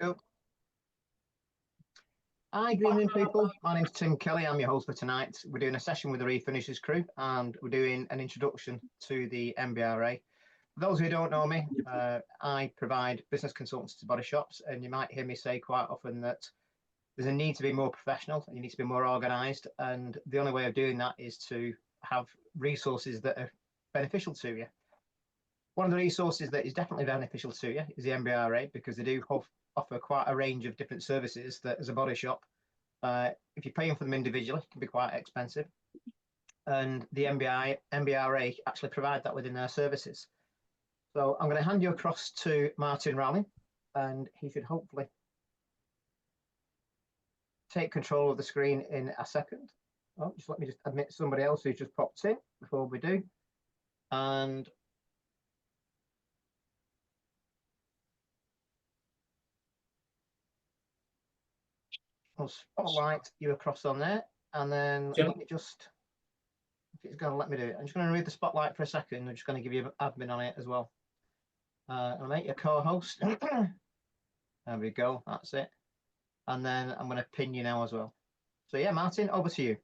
go. Hi, good evening, people. My name's Tim Kelly. I'm your host for tonight. We're doing a session with the Refinishes crew, and we're doing an introduction to the NBRA. For those who don't know me, I provide business consultants to body shops, and you might hear me say quite often that there's a need to be more professional, and you need to be more organised, and the only way of doing that is to have resources that are beneficial to you. One of the resources that is definitely beneficial to you is the NBRA, because they do offer quite a range of different services that, as a body shop, if you're paying for them individually, it can be quite expensive. And the NBRA actually provide that within their services. So I'm going to hand you across to Martyn Rowley, and he should hopefully take control of the screen in a second. Oh, just let me just admit somebody else who's just popped in before we do. And I'll spotlight you across on there, and then let me just, if it's going to let me do it, I'm just going to remove the spotlight for a second. I'm just going to give you admin on it as well. I'll make you co-host. There we go, that's it. And then I'm going to pin you now as well. So yeah, Martyn, over to you.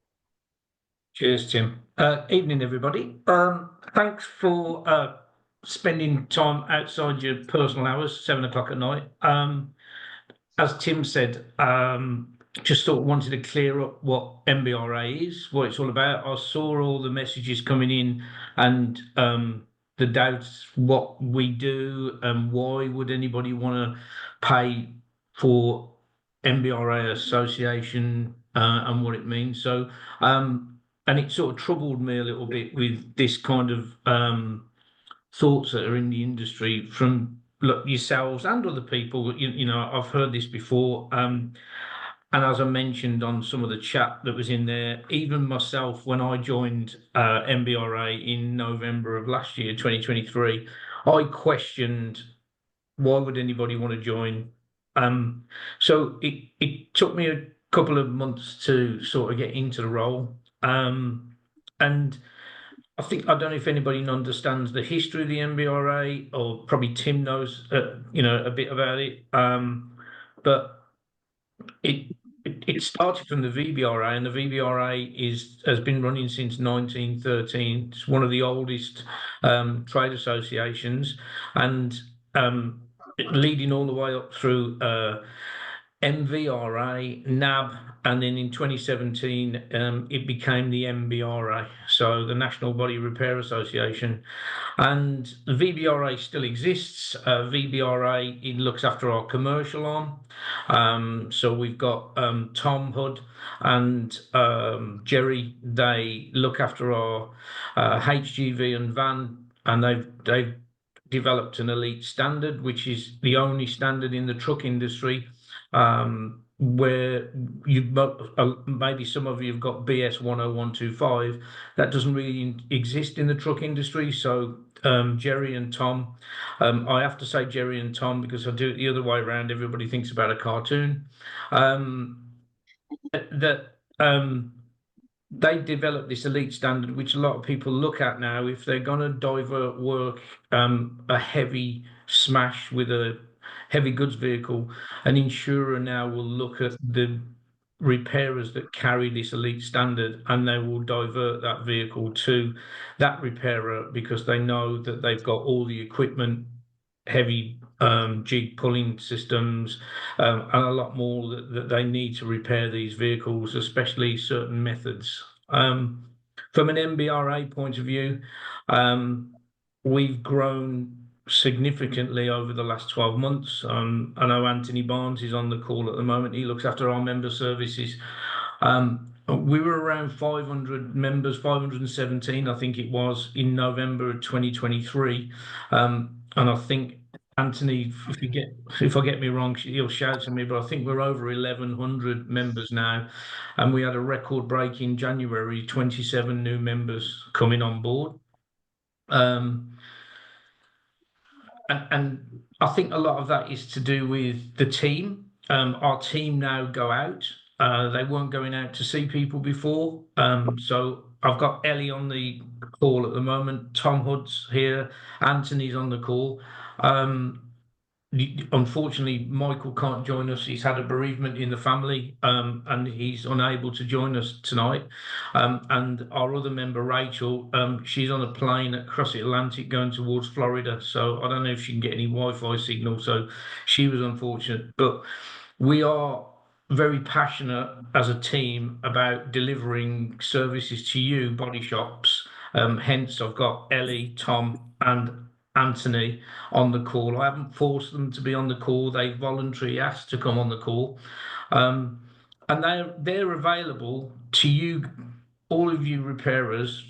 Cheers, Tim. Evening, everybody. Thanks for spending time outside your personal hours, 7 o'clock at night. As Tim said, just wanted to clear up what NBRA is, what it's all about. I saw all the messages coming in and the doubts, what we do and why would anybody want to pay for NBRA Association and what it means. So, and it sort of troubled me a little bit with this kind of thoughts that are in the industry from yourselves and other people. You know, I've heard this before. And as I mentioned on some of the chat that was in there, even myself, when I joined NBRA in November of last year, 2023, I questioned why would anybody want to join. So it took me a couple of months to sort of get into the role. And I don't know if anybody understands the history of the NBRA, or probably Tim knows, a bit about it. But it started from the VBRA, and the VBRA has been running since 1913. It's one of the oldest trade associations, and leading all the way up through MVRA, NAB, and then in 2017 it became the NBRA, so the National Body Repair Association. And the VBRA still exists. VBRA, it looks after our commercial arm. So we've got Tom Hood and Jerry. They look after our HGV and van, and they've developed an elite standard, which is the only standard in the truck industry where maybe some of you have got BS 10125. That doesn't really exist in the truck industry. So Jerry and Tom, I have to say Jerry and Tom because I do it the other way around. Everybody thinks about a cartoon. They developed this elite standard, which a lot of people look at now. If they're going to divert work, a heavy smash with a heavy goods vehicle, an insurer now will look at the repairers that carry this elite standard, and they will divert that vehicle to that repairer because they know that they've got all the equipment, heavy jig pulling systems, and a lot more that they need to repair these vehicles, especially certain methods. From an NBRA point of view, we've grown significantly over the last 12 months. I know Anthony Barnes is on the call at the moment. He looks after our member services. We were around 500 members, 517, I think it was, in November of 2023. And I think, Anthony, if I get me wrong, he'll shout at me, but I think we're over 1,100 members now. And we had a record break in January, 27 new members coming on board. And I think a lot of that is to do with the team. Our team now go out. They weren't going out to see people before. So I've got Ellie on the call at the moment. Tom Hood's here. Anthony's on the call. unfortunately, Michael can't join us. He's had a bereavement in the family, and he's unable to join us tonight. And our other member, Rachel, she's on a plane across the Atlantic going towards Florida. So I don't know if she can get any Wi-Fi signal. So she was unfortunate. But we are very passionate as a team about delivering services to you, body shops. Hence, I've got Ellie, Tom, and Anthony on the call. I haven't forced them to be on the call. They voluntarily asked to come on the call. And they're available to you, all of you repairers,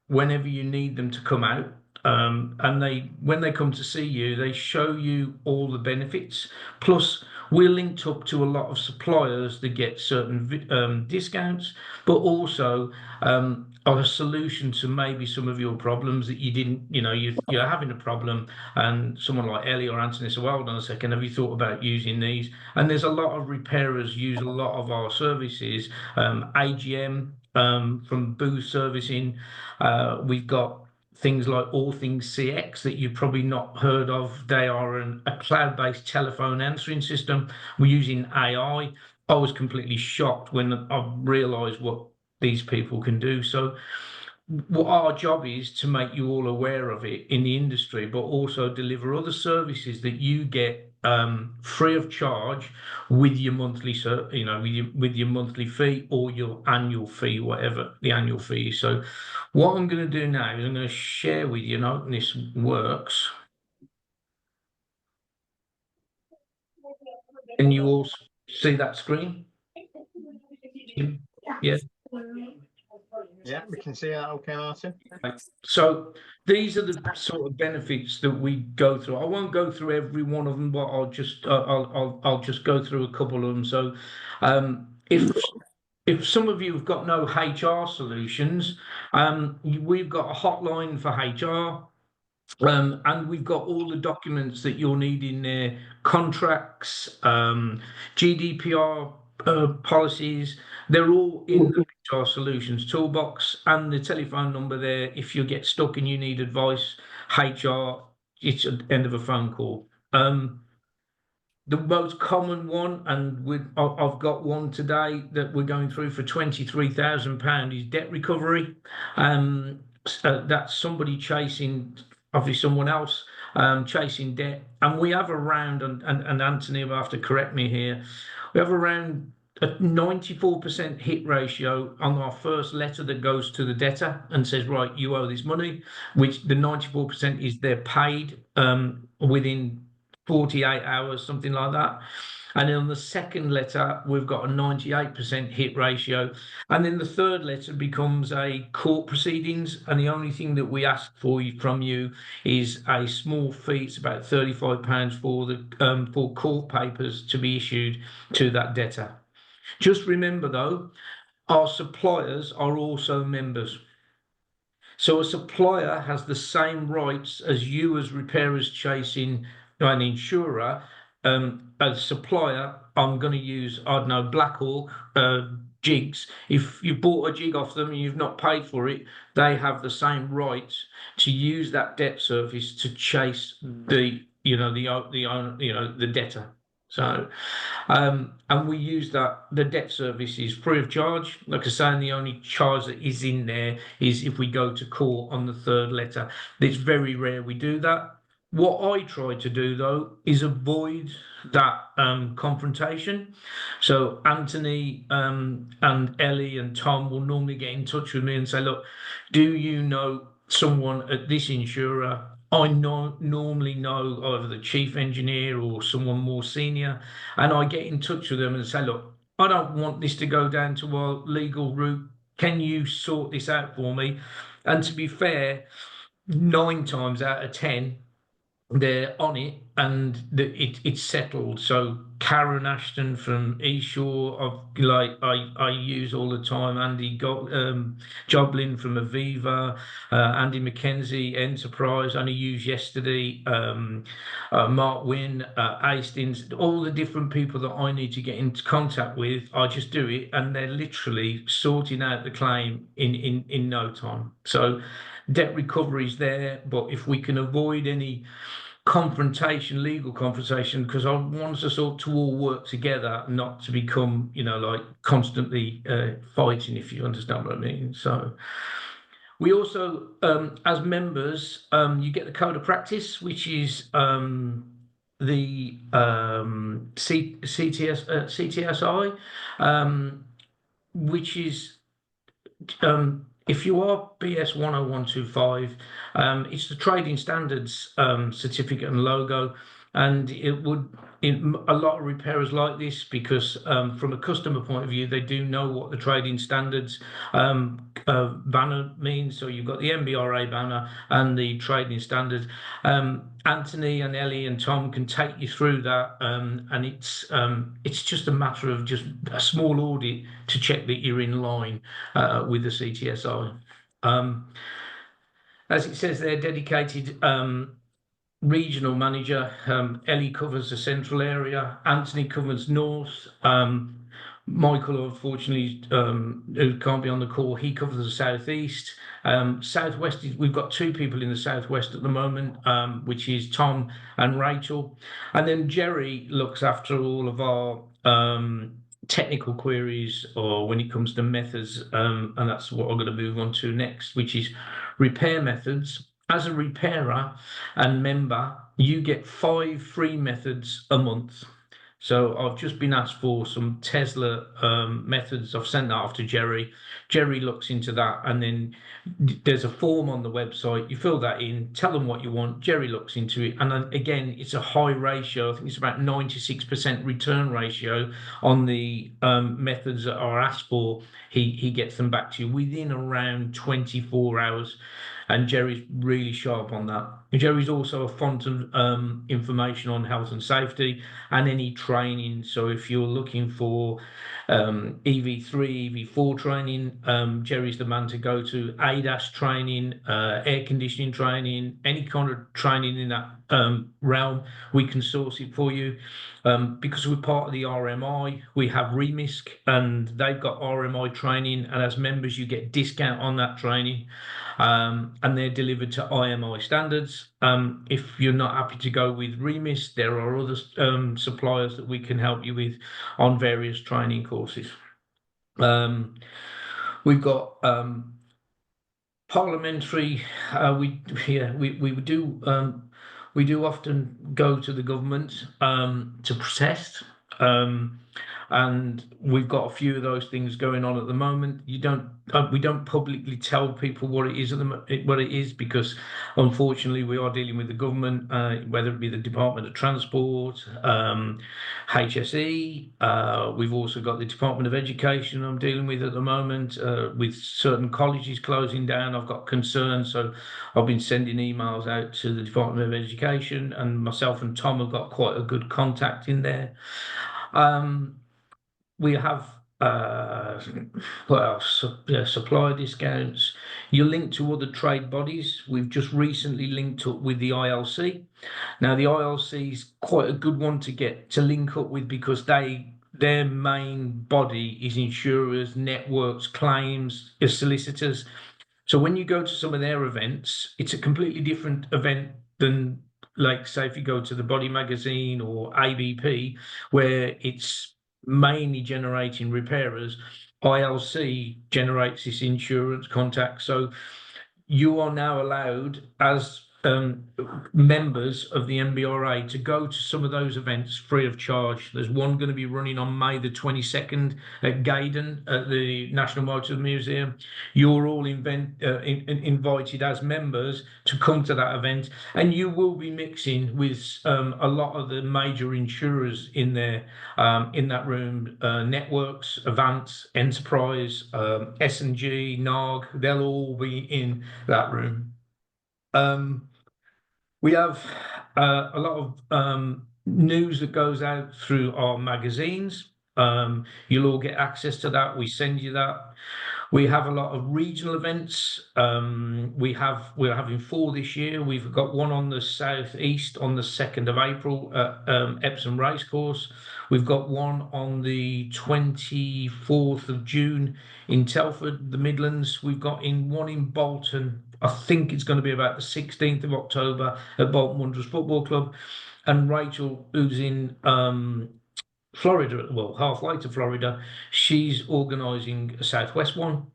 whenever you need them to come out. And when they come to see you, they show you all the benefits. Plus, we're linked up to a lot of suppliers that get certain discounts, but also are a solution to maybe some of your problems that you didn't, you're having a problem, and someone like Ellie or Anthony said, well, hold on a second, have you thought about using these? And there's a lot of repairers use a lot of our services, AGM, from booth servicing. We've got things like All Things CX that you've probably not heard of. They are a cloud-based telephone answering system. We're using AI. I was completely shocked when I realised what these people can do. So what our job is to make you all aware of it in the industry, but also deliver other services that you get free of charge with your monthly, with your monthly fee or your annual fee, whatever the annual fee is. So what I'm going to do now is I'm going to share with you, and I hope this works. Can you all see that screen? Yeah. Yeah, we can see that. Okay, Martyn. So these are the sort of benefits that we go through. I won't go through every one of them, but I'll just go through a couple of them. So if some of you have got no HR solutions, we've got a hotline for HR. And we've got all the documents that you'll need in there, contracts, GDPR policies. They're all in the HR Solutions toolbox, and the telephone number there. If you get stuck and you need advice, HR, it's at the end of a phone call. The most common one, and I've got one today that we're going through for £23,000, is debt recovery. That's somebody chasing, obviously someone else, chasing debt. And we have around, and Anthony will have to correct me here, we have around a 94% hit ratio on our first letter that goes to the debtor and says, right, you owe this money, which the 94% is they're paid within 48 hours, something like that. And then on the second letter, we've got a 98% hit ratio. And then the third letter becomes a court proceedings. And the only thing that we ask from you is a small fee. It's about £35 for court papers to be issued to that debtor. Just remember, though, our suppliers are also members. So a supplier has the same rights as you as repairers chasing an insurer. A supplier, I'm going to use, I don't know, Blackhawk jigs. If you bought a jig off them and you've not paid for it, they have the same rights to use that debt service to chase the debtor. So, and we use the debt service is free of charge. Like I say, and the only charge that is in there is if we go to court on the third letter. It's very rare we do that. What I try to do, though, is avoid that confrontation. So Anthony and Ellie and Tom will normally get in touch with me and say, look, do you know someone at this insurer? I normally know either the chief engineer or someone more senior, and I get in touch with them and say, look, I don't want this to go down to our legal route. Can you sort this out for me? And to be fair, 9 times out of 10, they're on it and it's settled. So Karen Ashton from Eashore, I use all the time. Andy Joblin from Aviva, Andy McKenzie Enterprise, only used yesterday. Mark Wynn, Hastings, all the different people that I need to get into contact with, I just do it, and they're literally sorting out the claim in no time. So debt recovery is there, but if we can avoid any legal confrontation, because I want us all to all work together, not to become, like constantly fighting, if you understand what I mean. So we also, as members, you get the code of practice, which is the CTSI, which is if you are BS 10125, it's the trading standards certificate and logo, and it would a lot of repairers like this because from a customer point of view, they do know what the trading standards banner means. So you've got the NBRA banner and the trading standards. Anthony and Ellie and Tom can take you through that, and it's just a matter of just a small audit to check that you're in line with the CTSI. As it says there, dedicated regional manager. Ellie covers the central area. Anthony covers north. Michael, unfortunately, who can't be on the call, he covers the southeast. Southwest, we've got two people in the southwest at the moment, which is Tom and Rachel. And then Jerry looks after all of our technical queries, or when it comes to methods, and that's what I'm going to move on to next, which is repair methods. As a repairer and member, you get 5 free methods a month. So I've just been asked for some Tesla methods. I've sent that off to Jerry. Jerry looks into that, and then there's a form on the website. You fill that in, tell them what you want. Jerry looks into it, and then again, it's a high ratio. I think it's about 96% return ratio on the methods that are asked for. He gets them back to you within around 24 hours. And Jerry's really sharp on that. Jerry's also a font of information on health and safety and any training. So if you're looking for EV3, EV4 training, Jerry's the man to go to. ADAS training, air conditioning training, any kind of training in that realm, we can source it for you. Because we're part of the RMI, we have REMISC, and they've got RMI training, and as members you get discount on that training, and they're delivered to IMI standards. If you're not happy to go with REMISC, there are other suppliers that we can help you with on various training courses. We've got parliamentary. We do often go to the government to protest, and we've got a few of those things going on at the moment. We don't publicly tell people what it is because, unfortunately, we are dealing with the government, whether it be the Department of Transport, HSE. We've also got the Department of Education I'm dealing with at the moment, with certain colleges closing down. I've got concerns, so I've been sending emails out to the Department of Education, and myself and Tom have got quite a good contact in there. We have what else? Supplier discounts. You're linked to other trade bodies. We've just recently linked up with the ILC. Now, the ILC is quite a good one to link up with because their main body is insurers, networks, claims, solicitors. So when you go to some of their events, it's a completely different event than, like, say, if you go to the Body Magazine or ABP, where it's mainly generating repairers. ILC generates this insurance contact. So you are now allowed, as members of the NBRA, to go to some of those events free of charge. There's one going to be running on May the 22nd at Gaydon at the National Motor Museum. You're all invited as members to come to that event, and you will be mixing with a lot of the major insurers in there, in that room. Networks, Avance, Enterprise, S&G, NARG, they'll all be in that room. We have a lot of news that goes out through our magazines. You'll all get access to that. We send you that. We have a lot of regional events. We're having 4 this year. We've got one on the southeast on the 2nd of April at Epsom Racecourse. We've got one on the 24th of June in Telford, the Midlands. We've got one in Bolton. I think it's going to be about the 16th of October at Bolton Wanderers Football Club. And Rachel, who's in Florida, well, halfway to Florida, she's organising a Southwest one.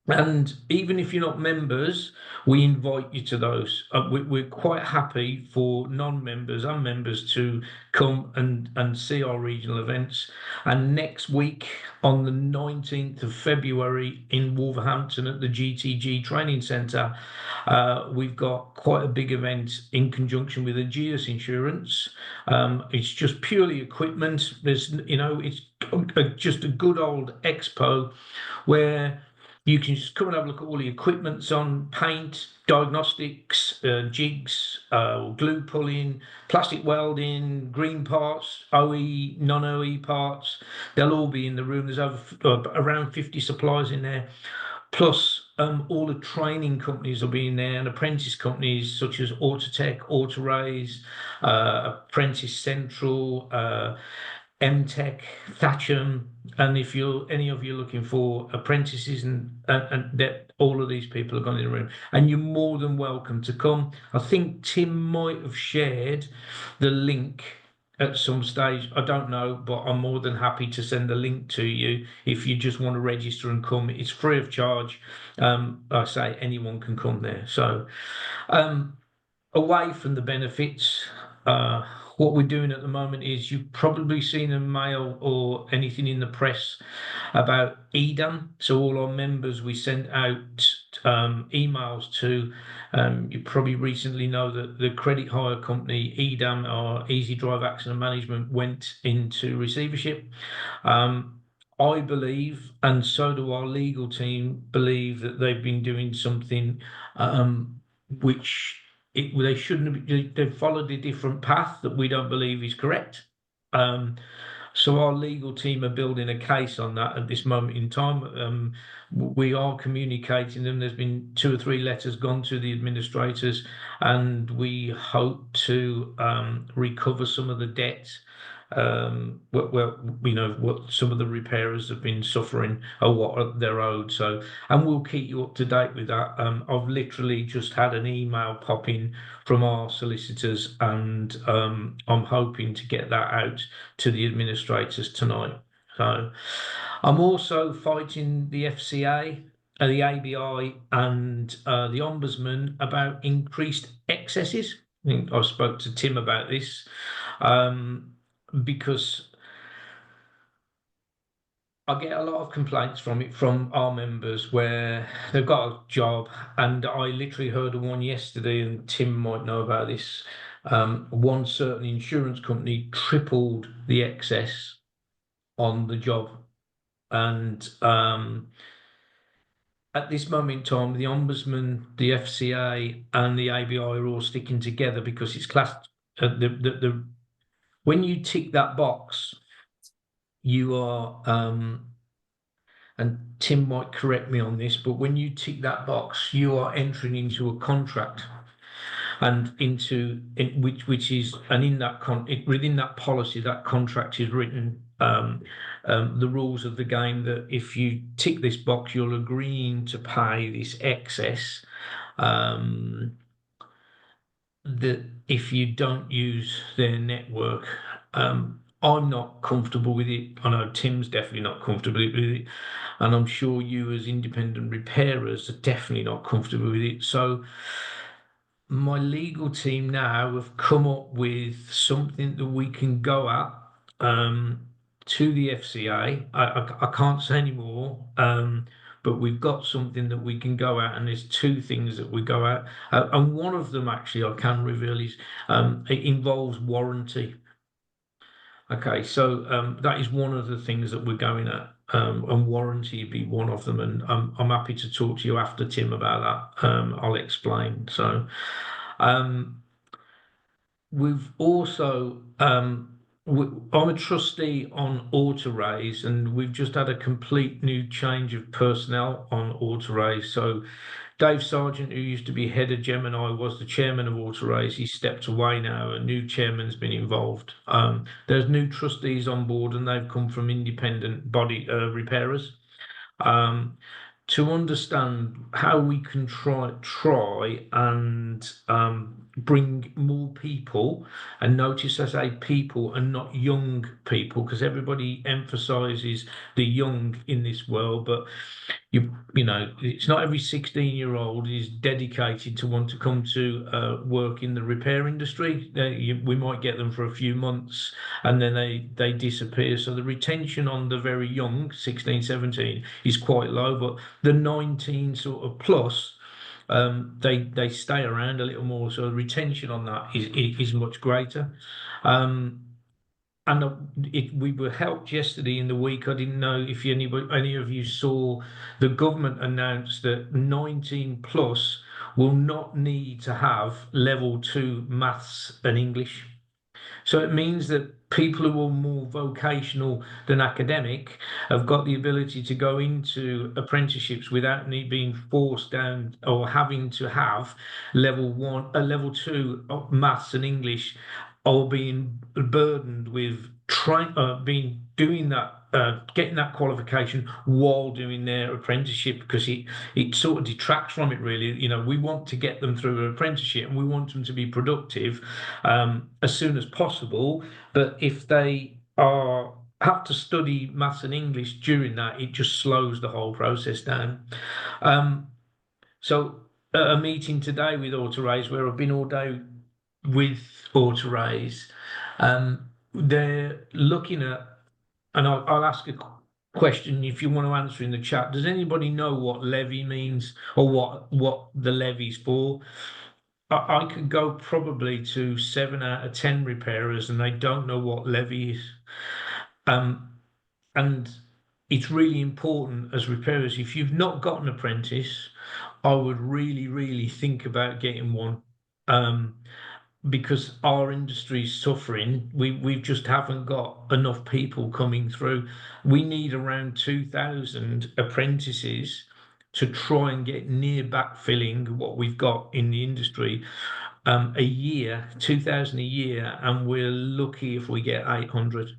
And even if you're not members, we invite you to those. We're quite happy for non-members and members to come and see our regional events. And next week, on the 19th of February in Wolverhampton at the GTG Training Centre, we've got quite a big event in conjunction with Ageas Insurance. It's just purely equipment. It's just a good old expo where you can just come and have a look at all the equipment's on: paint, diagnostics, jigs, glue pulling, plastic welding, green parts, OE, non-OE parts. They'll all be in the room. There's around 50 suppliers in there. Plus, all the training companies will be in there, and apprentice companies such as Autotech, Autoraise, Apprentice Central, MTech, Thatcham, and if any of you looking for apprentices, and that all of these people are going in the room, and you're more than welcome to come. I think Tim might have shared the link at some stage. I don't know, but I'm more than happy to send the link to you if you just want to register and come. It's free of charge. I say anyone can come there. So away from the benefits, what we're doing at the moment is you've probably seen a mail or anything in the press about EDAM. So all our members, we sent out emails to. You probably recently know that the credit hire company EDAM, or Easy Drive Accident Management, went into receivership. I believe, and so do our legal team, believe that they've been doing something which they shouldn't have. They've followed a different path that we don't believe is correct. So our legal team are building a case on that at this moment in time. We are communicating them. There's been 2 or 3 letters gone to the administrators, and we hope to recover some of the debt. What some of the repairers have been suffering or what they're owed. So, and we'll keep you up to date with that. I've literally just had an email pop in from our solicitors, and I'm hoping to get that out to the administrators tonight. So I'm also fighting the FCA, the ABI, and the Ombudsman about increased excesses. I think I spoke to Tim about this. Because I get a lot of complaints from our members where they've got a job, and I literally heard of one yesterday, and Tim might know about this. One certain insurance company tripled the excess on the job, and at this moment in time, the Ombudsman, the FCA, and the ABI are all sticking together because it's classed. When you tick that box, you are, and Tim might correct me on this, but when you tick that box, you are entering into a contract, and which is, and in that within that policy, that contract is written, the rules of the game, that if you tick this box, you're agreeing to pay this excess. That if you don't use their network, I'm not comfortable with it. I know Tim's definitely not comfortable with it, and I'm sure you as independent repairers are definitely not comfortable with it. So my legal team now have come up with something that we can go at to the FCA. I can't say any more, but we've got something that we can go at, and there's 2 things that we go at, and one of them actually I can reveal is it involves warranty. Okay, so that is one of the things that we're going at, and warranty be one of them, and I'm happy to talk to you after, Tim, about that. I'll explain. So we've also I'm a trustee on Autoraise, and we've just had a complete new change of personnel on Autoraise. So Dave Sargent, who used to be head of Gemini, was the chairman of Autoraise. He stepped away now. A new chairman's been involved. There's new trustees on board, and they've come from independent body repairers. To understand how we can try and bring more people, and notice I say people and not young people, because everybody emphasizes the young in this world, but you know, it's not every 16-year-old is dedicated to want to come to work in the repair industry. We might get them for a few months and then they disappear. So the retention on the very young, 16, 17, is quite low, but the 19 sort of plus, they stay around a little more. So the retention on that is much greater. And we were helped yesterday in the week. I didn't know if any of you saw the government announced that 19 plus will not need to have level 2 maths and English. So it means that people who are more vocational than academic have got the ability to go into apprenticeships without being forced down or having to have level 2 of maths and English, or being burdened with doing that, getting that qualification while doing their apprenticeship, because it sort of detracts from it, really. You know, we want to get them through an apprenticeship and we want them to be productive as soon as possible. But if they have to study maths and English during that, it just slows the whole process down. So at a meeting today with Autoraise, where I've been all day with Autoraise, they're looking at, and I'll ask a question if you want to answer in the chat. Does anybody know what levy means, or what the levy's for? I could go probably to 7 out of 10 repairers and they don't know what levy is. And it's really important as repairers, if you've not got an apprentice, I would really, really think about getting one. Because our industry is suffering. We just haven't got enough people coming through. We need around 2,000 apprentices to try and get near backfilling what we've got in the industry. A year, 2,000 a year, and we're lucky if we get 800.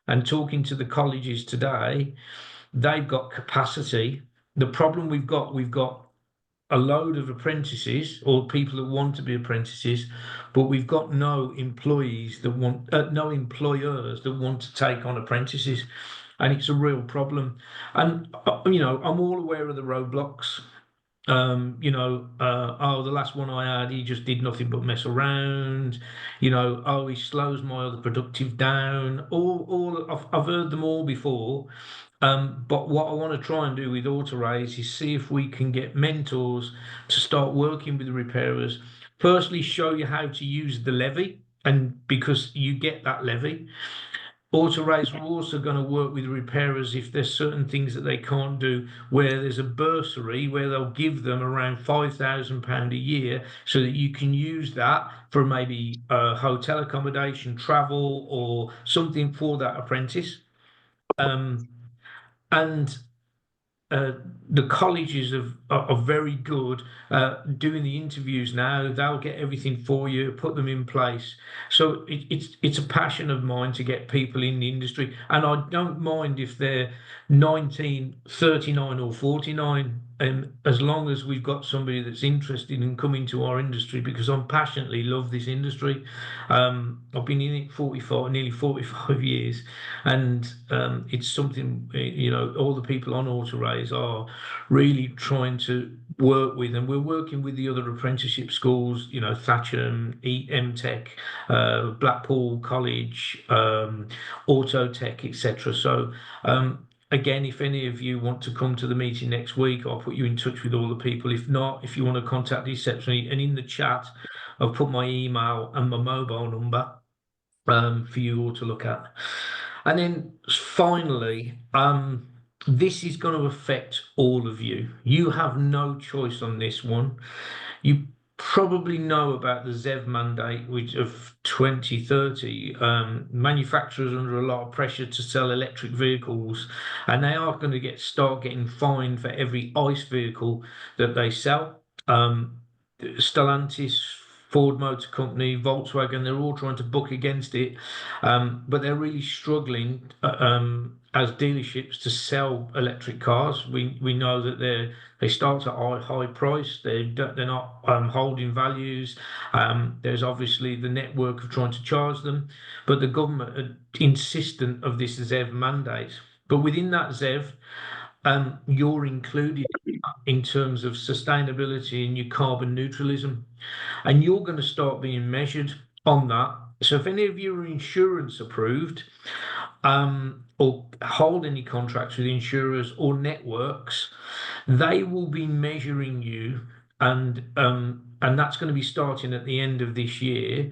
And talking to the colleges today, they've got capacity. The problem we've got a load of apprentices or people that want to be apprentices, but we've got no employees that want, no employers that want to take on apprentices, and it's a real problem. And you know, I'm all aware of the roadblocks. You know, the last one I had, he just did nothing but mess around. You know, he slows my other productive down. I've heard them all before. But what I want to try and do with Autoraise is see if we can get mentors to start working with the repairers. Firstly, show you how to use the levy, and because you get that levy. Autoraise are also going to work with repairers if there's certain things that they can't do, where there's a bursary where they'll give them around £5,000 a year, so that you can use that for maybe hotel accommodation, travel, or something for that apprentice. And the colleges are very good doing the interviews now. They'll get everything for you, put them in place. So it's a passion of mine to get people in the industry, and I don't mind if they're 19, 39 or 49, as long as we've got somebody that's interested in coming to our industry, because I passionately love this industry. I've been in it nearly 45 years, and it's something, you know, all the people on Autoraise are really trying to work with, and we're working with the other apprenticeship schools, you know, Thatcham, MTech, Blackpool College, Autotech, etc. So again, if any of you want to come to the meeting next week, I'll put you in touch with all the people. If not, if you want to contact the reception, and in the chat, I've put my email and my mobile number for you all to look at. And then finally, this is going to affect all of you. You have no choice on this one. probably know about the ZEV mandate, which of 2030. Manufacturers are under a lot of pressure to sell electric vehicles, and they are going to start getting fined for every ICE vehicle that they sell. Stellantis, Ford Motor Company, Volkswagen, they're all trying to buck against it, but they're really struggling as dealerships to sell electric cars. We know that they start at a high price. They're not holding values. There's obviously the network of trying to charge them, but the government are insistent of this ZEV mandate. But within that ZEV, you're included in terms of sustainability and your carbon neutralism, and you're going to start being measured on that. So if any of you are insurance approved, or hold any contracts with insurers or networks, they will be measuring you, and that's going to be starting at the end of this year.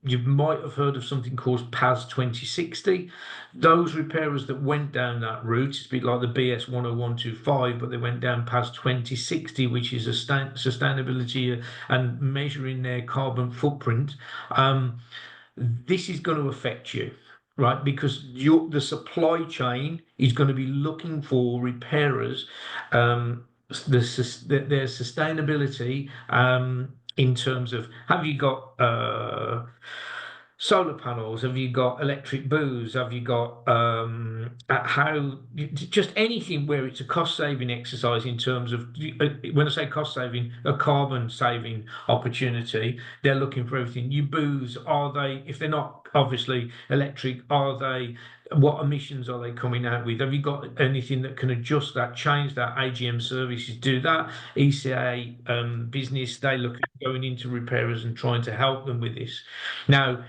You might have heard of something called PAS 2060. Those repairers that went down that route, it's a bit like the BS 10125, but they went down PAS 2060, which is a sustainability and measuring their carbon footprint. This is going to affect you, right? Because the supply chain is going to be looking for repairers, their sustainability, in terms of, have you got solar panels? Have you got electric booths? Have you got just anything where it's a cost saving exercise in terms of, when I say cost saving, a carbon saving opportunity? They're looking for everything. Your booths, are they, if they're not obviously electric, are they, what emissions are they coming out with? Have you got anything that can adjust that, change that? AGM services do that. ECA business, they look at going into repairers and trying to help them with this. Now,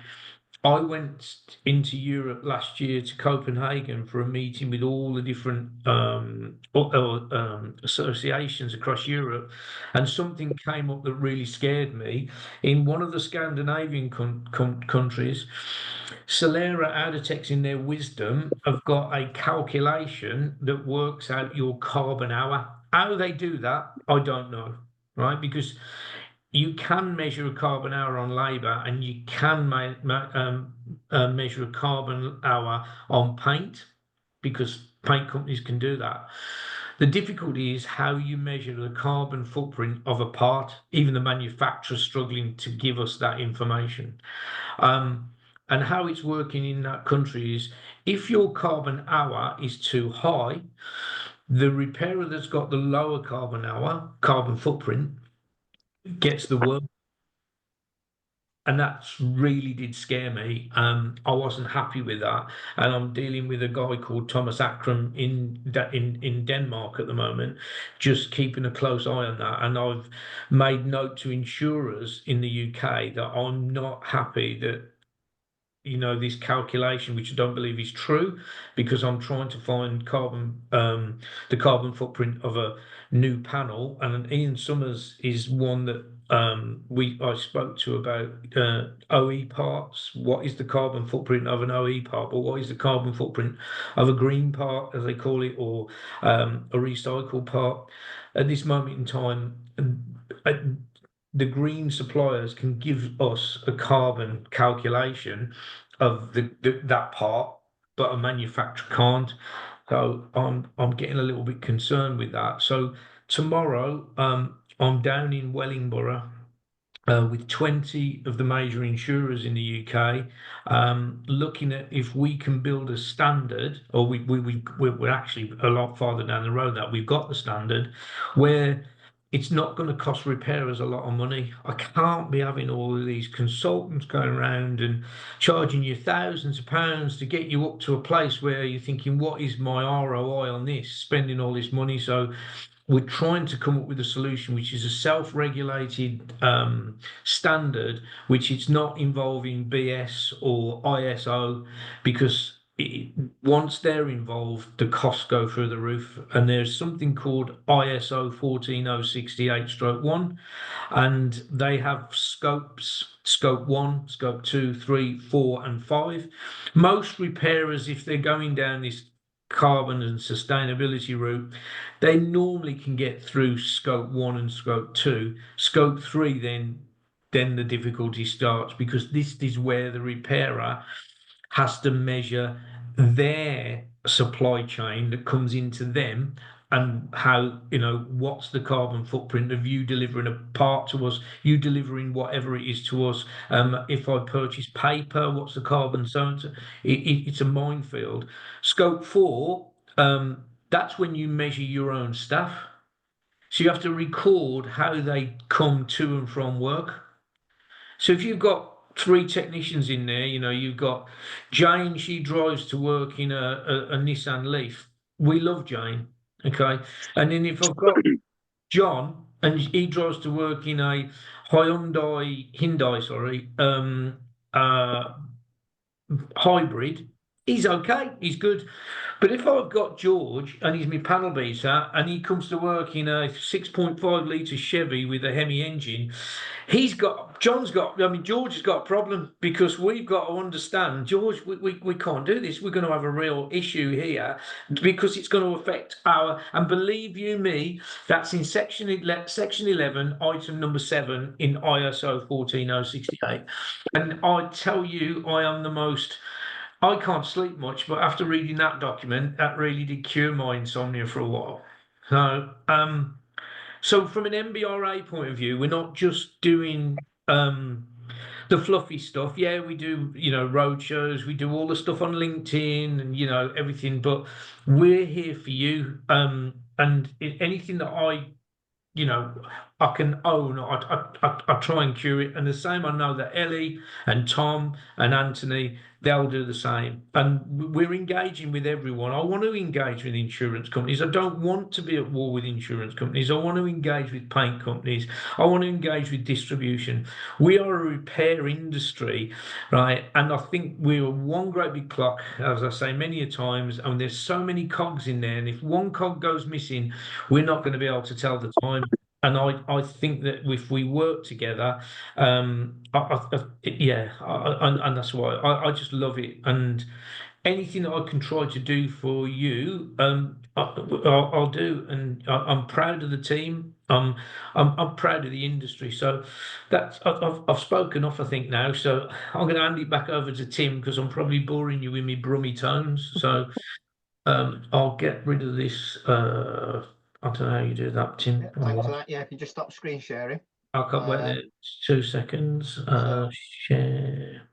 I went into Europe last year to Copenhagen for a meeting with all the different associations across Europe, and something came up that really scared me. In one of the Scandinavian countries, Solera Audatex, in their wisdom, have got a calculation that works out your carbon hour. How they do that, I don't know, right? Because you can measure a carbon hour on labour, and you can measure a carbon hour on paint, because paint companies can do that. The difficulty is how you measure the carbon footprint of a part. Even the manufacturer's struggling to give us that information. And how it's working in that country is, if your carbon hour is too high, the repairer that's got the lower carbon footprint, gets the work. And that really did scare me. I wasn't happy with that. And I'm dealing with a guy called Thomas Akram in Denmark at the moment, just keeping a close eye on that. And I've made note to insurers in the UK that I'm not happy that, this calculation, which I don't believe is true, because I'm trying to find the carbon footprint of a new panel. And Ian Summers is one that I spoke to about OE parts. What is the carbon footprint of an OE part? Or what is the carbon footprint of a green part, as they call it, or a recycled part? At this moment in time, the green suppliers can give us a carbon calculation of that part, but a manufacturer can't. So I'm getting a little bit concerned with that. So tomorrow, I'm down in Wellingborough with 20 of the major insurers in the UK, looking at if we can build a standard, or we're actually a lot farther down the road that we've got the standard, where it's not going to cost repairers a lot of money. I can't be having all of these consultants going around and charging you thousands of pounds to get you up to a place where you're thinking, what is my ROI on this, spending all this money? So we're trying to come up with a solution which is a self-regulated standard, which it's not involving BS or ISO, because once they're involved, the costs go through the roof. And there's something called ISO 14068-1, and they have scopes: scope 1, scope 2, 3, 4, and 5. Most repairers, if they're going down this carbon and sustainability route, they normally can get through scope 1 and scope 2. Scope 3, then the difficulty starts, because this is where the repairer has to measure their supply chain that comes into them, and how, what's the carbon footprint of you delivering a part to us, you delivering whatever it is to us. If I purchase paper, what's the carbon? It's a minefield. Scope 4, that's when you measure your own staff. So you have to record how they come to and from work. So if you've got 3 technicians in there, you've got Jane, she drives to work in a Nissan Leaf. We love Jane, okay? And then if I've got John, and he drives to work in a Hyundai, hybrid, he's okay, he's good. But if I've got George and he's my panel beater and he comes to work in a 6.5 litre Chevy with a Hemi engine, George has got a problem, because we've got to understand, George, we can't do this. We're going to have a real issue here, because it's going to affect and believe you me, that's in section 11, item number 7 in ISO 14068. And I tell you, I can't sleep much, but after reading that document, that really did cure my insomnia for a while. So from an NBRA point of view, we're not just doing the fluffy stuff. Yeah, we do, road shows, we do all the stuff on LinkedIn and, everything, but we're here for you. And anything that I can own, I try and cure it. And the same, I know that Ellie and Tom and Anthony, they'll do the same. And we're engaging with everyone. I want to engage with insurance companies. I don't want to be at war with insurance companies. I want to engage with paint companies. I want to engage with distribution. We are a repair industry, right? And I think we're one great big clock, as I say many a times, and there's so many cogs in there. And if one cog goes missing, we're not going to be able to tell the time. And I think that if we work together, and that's why I just love it. And anything that I can try to do for you, I'll do. And I'm proud of the team. I'm proud of the industry. So I've spoken off, I think, now. So I'm going to hand it back over to Tim, because I'm probably boring you with me brummy tones. So I'll get rid of this. I don't know how you do that, Tim. Yeah, thanks for that. Yeah, if you just stop screen sharing. I'll come wait there 2 seconds. Share.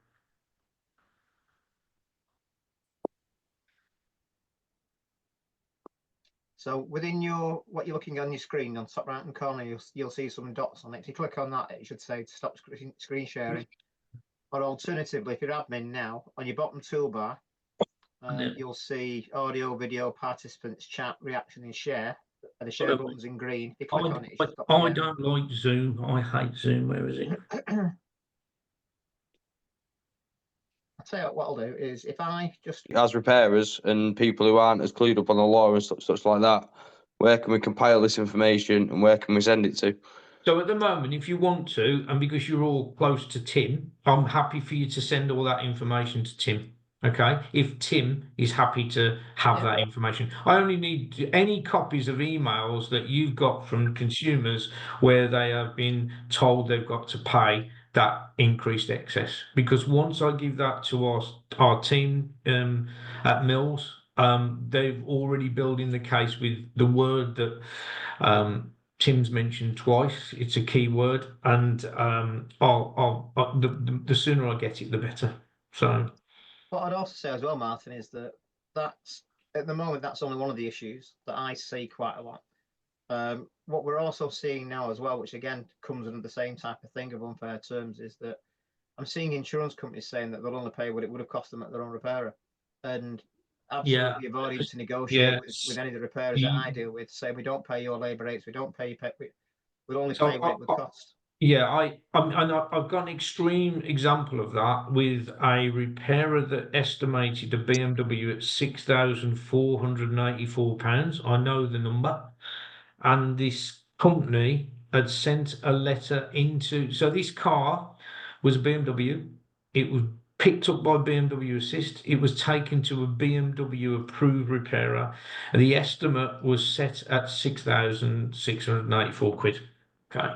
So within what you're looking on your screen, on top right hand corner, you'll see some dots on it. If you click on that, it should say stop screen sharing. Or alternatively, if you're admin now, on your bottom toolbar, you'll see audio, video, participants, chat, reaction, and share. And the share button's in green. If you click on it, I don't like Zoom. I hate Zoom. Where is it? I'll tell you what I'll do is, if I just, as repairers and people who aren't as clued up on the law and such like that, where can we compile this information and where can we send it to? So at the moment, if you want to, and because you're all close to Tim, I'm happy for you to send all that information to Tim. Okay, if Tim is happy to have that information, I only need any copies of emails that you've got from consumers where they have been told they've got to pay that increased excess. Because once I give that to our team at Mills, they've already built in the case with the word that Tim's mentioned twice. It's a key word, and the sooner I get it, the better. So. What I'd also say as well, Martyn, is that's at the moment, that's only one of the issues that I see quite a lot. What we're also seeing now as well, which again comes under the same type of thing of unfair terms, is that I'm seeing insurance companies saying that they'll only pay what it would have cost them at their own repairer, and absolutely avoiding to negotiate with any of the repairers that I deal with, say we don't pay your labour rates, we don't pay we'll only pay what it would cost. Yeah, I've got an extreme example of that with a repairer that estimated a BMW at £6,484. I know the number, and this company had sent a letter into. So this car was a BMW. It was picked up by BMW Assist. It was taken to a BMW approved repairer. And the estimate was set at £6,684. Okay.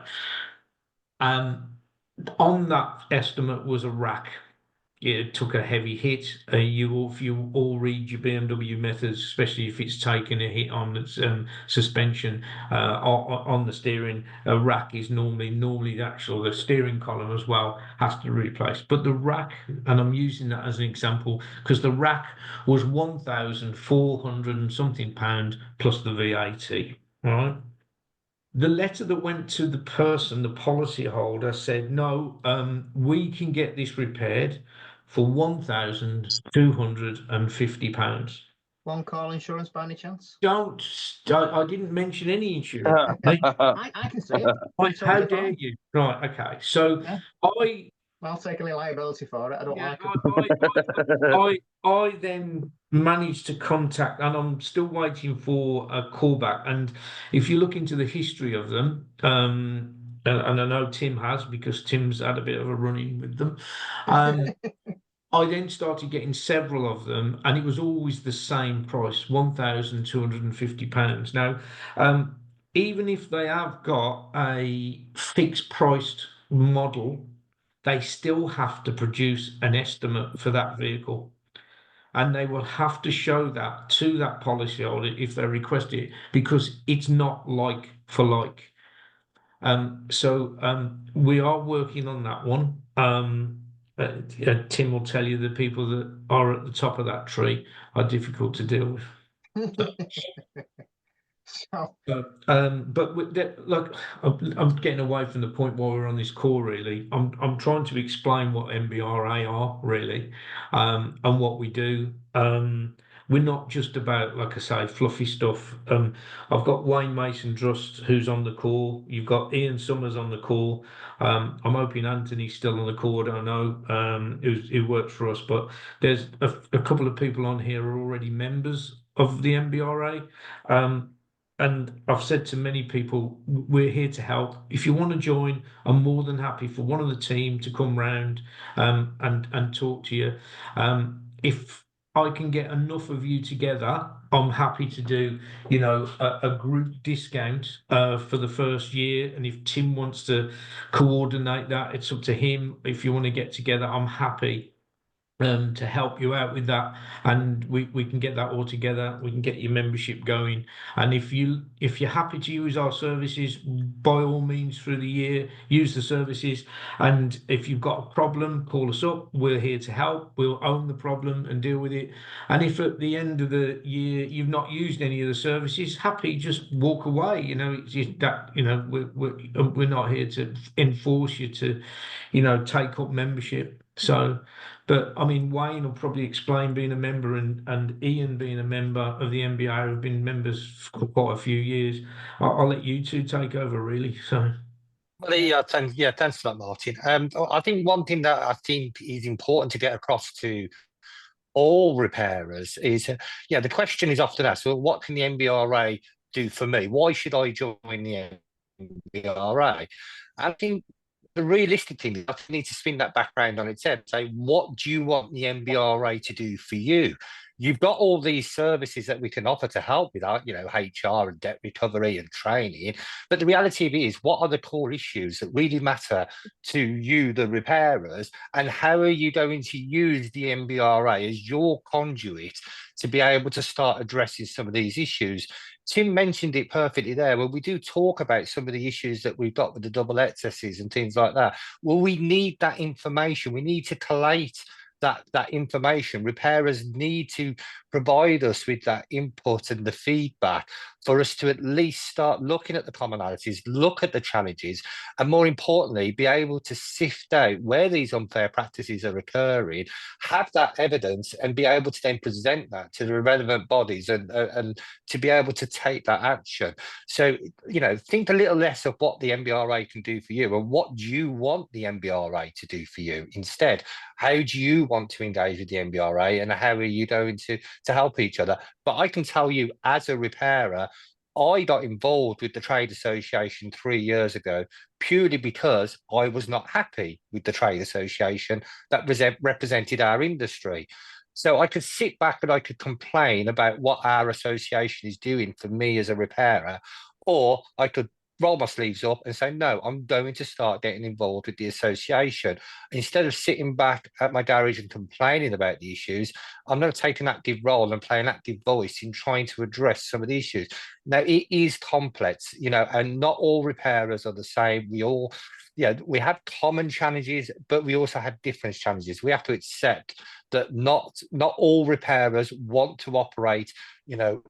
On that estimate was a rack. It took a heavy hit. If you all read your BMW methods, especially if it's taken a hit on its suspension on the steering, a rack is normally the steering column as well has to be replaced. But the rack, and I'm using that as an example because the rack was £1,400 and something plus the VAT. Right. The letter that went to the person, the policyholder, said, no, we can get this repaired for £1,250. One call insurance by any chance? I didn't mention any insurance. I can see it. How dare you? Right, okay. So Yeah. I'll take any liability for it. I don't like it. I then managed to contact, and I'm still waiting for a callback. And if you look into the history of them, and I know Tim has because Tim's had a bit of a run-in with them. I then started getting several of them, and it was always the same price, £1,250. Now, even if they have got a fixed priced model, they still have to produce an estimate for that vehicle. And they will have to show that to that policyholder if they request it, because it's not like for like. So we are working on that one. Tim will tell you the people that are at the top of that tree are difficult to deal with. But with that, look, I'm getting away from the point while we're on this call. Really, I'm trying to explain what NBRA are really, and what we do. We're not just about, like I say, fluffy stuff. I've got Wayne Mason-Drust who's on the call. You've got Ian Summers on the call. I'm hoping Anthony's still on the call. I don't know who works for us, but there's a couple of people on here who are already members of the NBRA. And I've said to many people, we're here to help. If you want to join, I'm more than happy for one of the team to come round and talk to you. If I can get enough of you together, I'm happy to do, a group discount for the first year. And if Tim wants to coordinate that, it's up to him. If you want to get together, I'm happy to help you out with that, and we can get that all together. We can get your membership going, and if you're happy to use our services, by all means through the year use the services. And if you've got a problem, call us up. We're here to help. We'll own the problem and deal with it. And if at the end of the year you've not used any of the services, happy, just walk away. It's just that we're not here to enforce you to take up membership. So, but I mean, Wayne will probably explain being a member, and Ian being a member of the NBRA, have been members for quite a few years. I'll let you two take over, really. So. Well, thanks for that, Martin. I think one thing that I think is important to get across to all repairers is, the question is often asked, well, what can the NBRA do for me? Why should I join the NBRA? I think the realistic thing is I need to spin that background on its head. Say, what do you want the NBRA to do for you? You've got all these services that we can offer to help with that, HR and debt recovery and training. But the reality of it is, what are the core issues that really matter to you, the repairers, and how are you going to use the NBRA as your conduit to be able to start addressing some of these issues? Tim mentioned it perfectly there. Well, we do talk about some of the issues that we've got with the double excesses and things like that. Well, we need that information. We need to collate that information. Repairers need to provide us with that input and the feedback for us to at least start looking at the commonalities, look at the challenges, and more importantly, be able to sift out where these unfair practices are occurring, have that evidence, and be able to then present that to the relevant bodies and to be able to take that action. So, think a little less of what the NBRA can do for you and what do you want the NBRA to do for you instead. How do you want to engage with the NBRA, and how are you going to help each other? But I can tell you, as a repairer, I got involved with the trade association 3 years ago purely because I was not happy with the trade association that represented our industry. So I could sit back and I could complain about what our association is doing for me as a repairer, or I could roll my sleeves up and say, no, I'm going to start getting involved with the association. Instead of sitting back at my garage and complaining about the issues, I'm going to take an active role and play an active voice in trying to address some of the issues. Now, it is complex, you know, and not all repairers are the same. We have common challenges, but we also have different challenges. We have to accept that not all repairers want to operate, you know,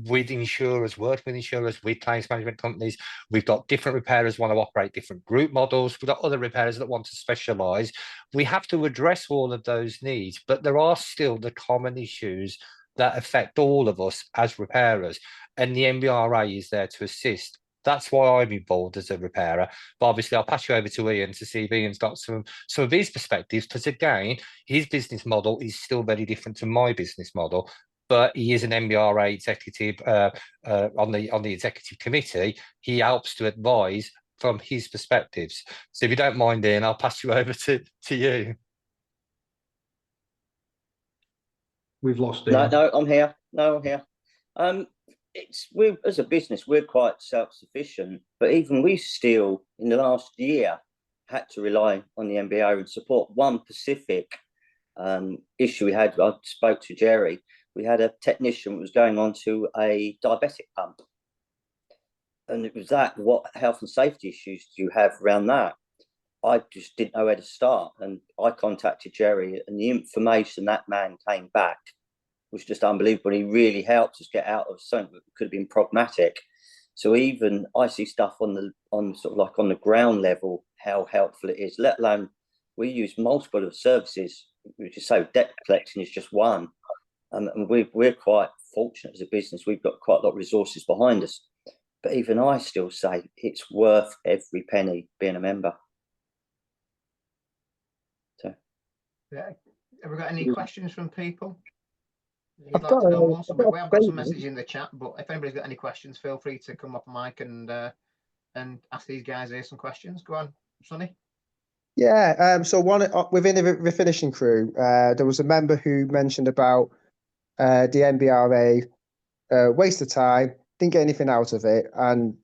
with insurers, working with insurers, with claims management companies. We've got different repairers want to operate different group models. We've got other repairers that want to specialise. We have to address all of those needs, but there are still the common issues that affect all of us as repairers, and the NBRA is there to assist. That's why I'm involved as a repairer. But obviously, I'll pass you over to Ian to see if Ian's got some of his perspectives, because again, his business model is still very different to my business model. But he is an NBRA executive on the executive committee. He helps to advise from his perspectives. So if you don't mind, Ian, I'll pass you over to you. We've lost Ian. No, I'm here. No, I'm here. We as a business, we're quite self-sufficient, but even we still, in the last year, had to rely on the NBRA and support one specific issue we had. I spoke to Jerry. We had a technician who was going on to a diabetic pump. And it was that, what health and safety issues do you have around that? I just didn't know where to start. And I contacted Jerry, and the information that man came back was just unbelievable. He really helped us get out of something that could have been problematic. So even I see stuff on the ground level, how helpful it is, let alone we use multiple of services, which is so debt collection is just one. And we're quite fortunate as a business. We've got quite a lot of resources behind us. But even I still say it's worth every penny being a member. So, yeah. Have we got any questions from people? I've got We have got some messages in the chat, but if anybody's got any questions, feel free to come up mic and ask these guys here some questions. Go on, Sonny. Yeah, so one within the refinishing crew, there was a member who mentioned about the NBRA waste of time, didn't get anything out of it. And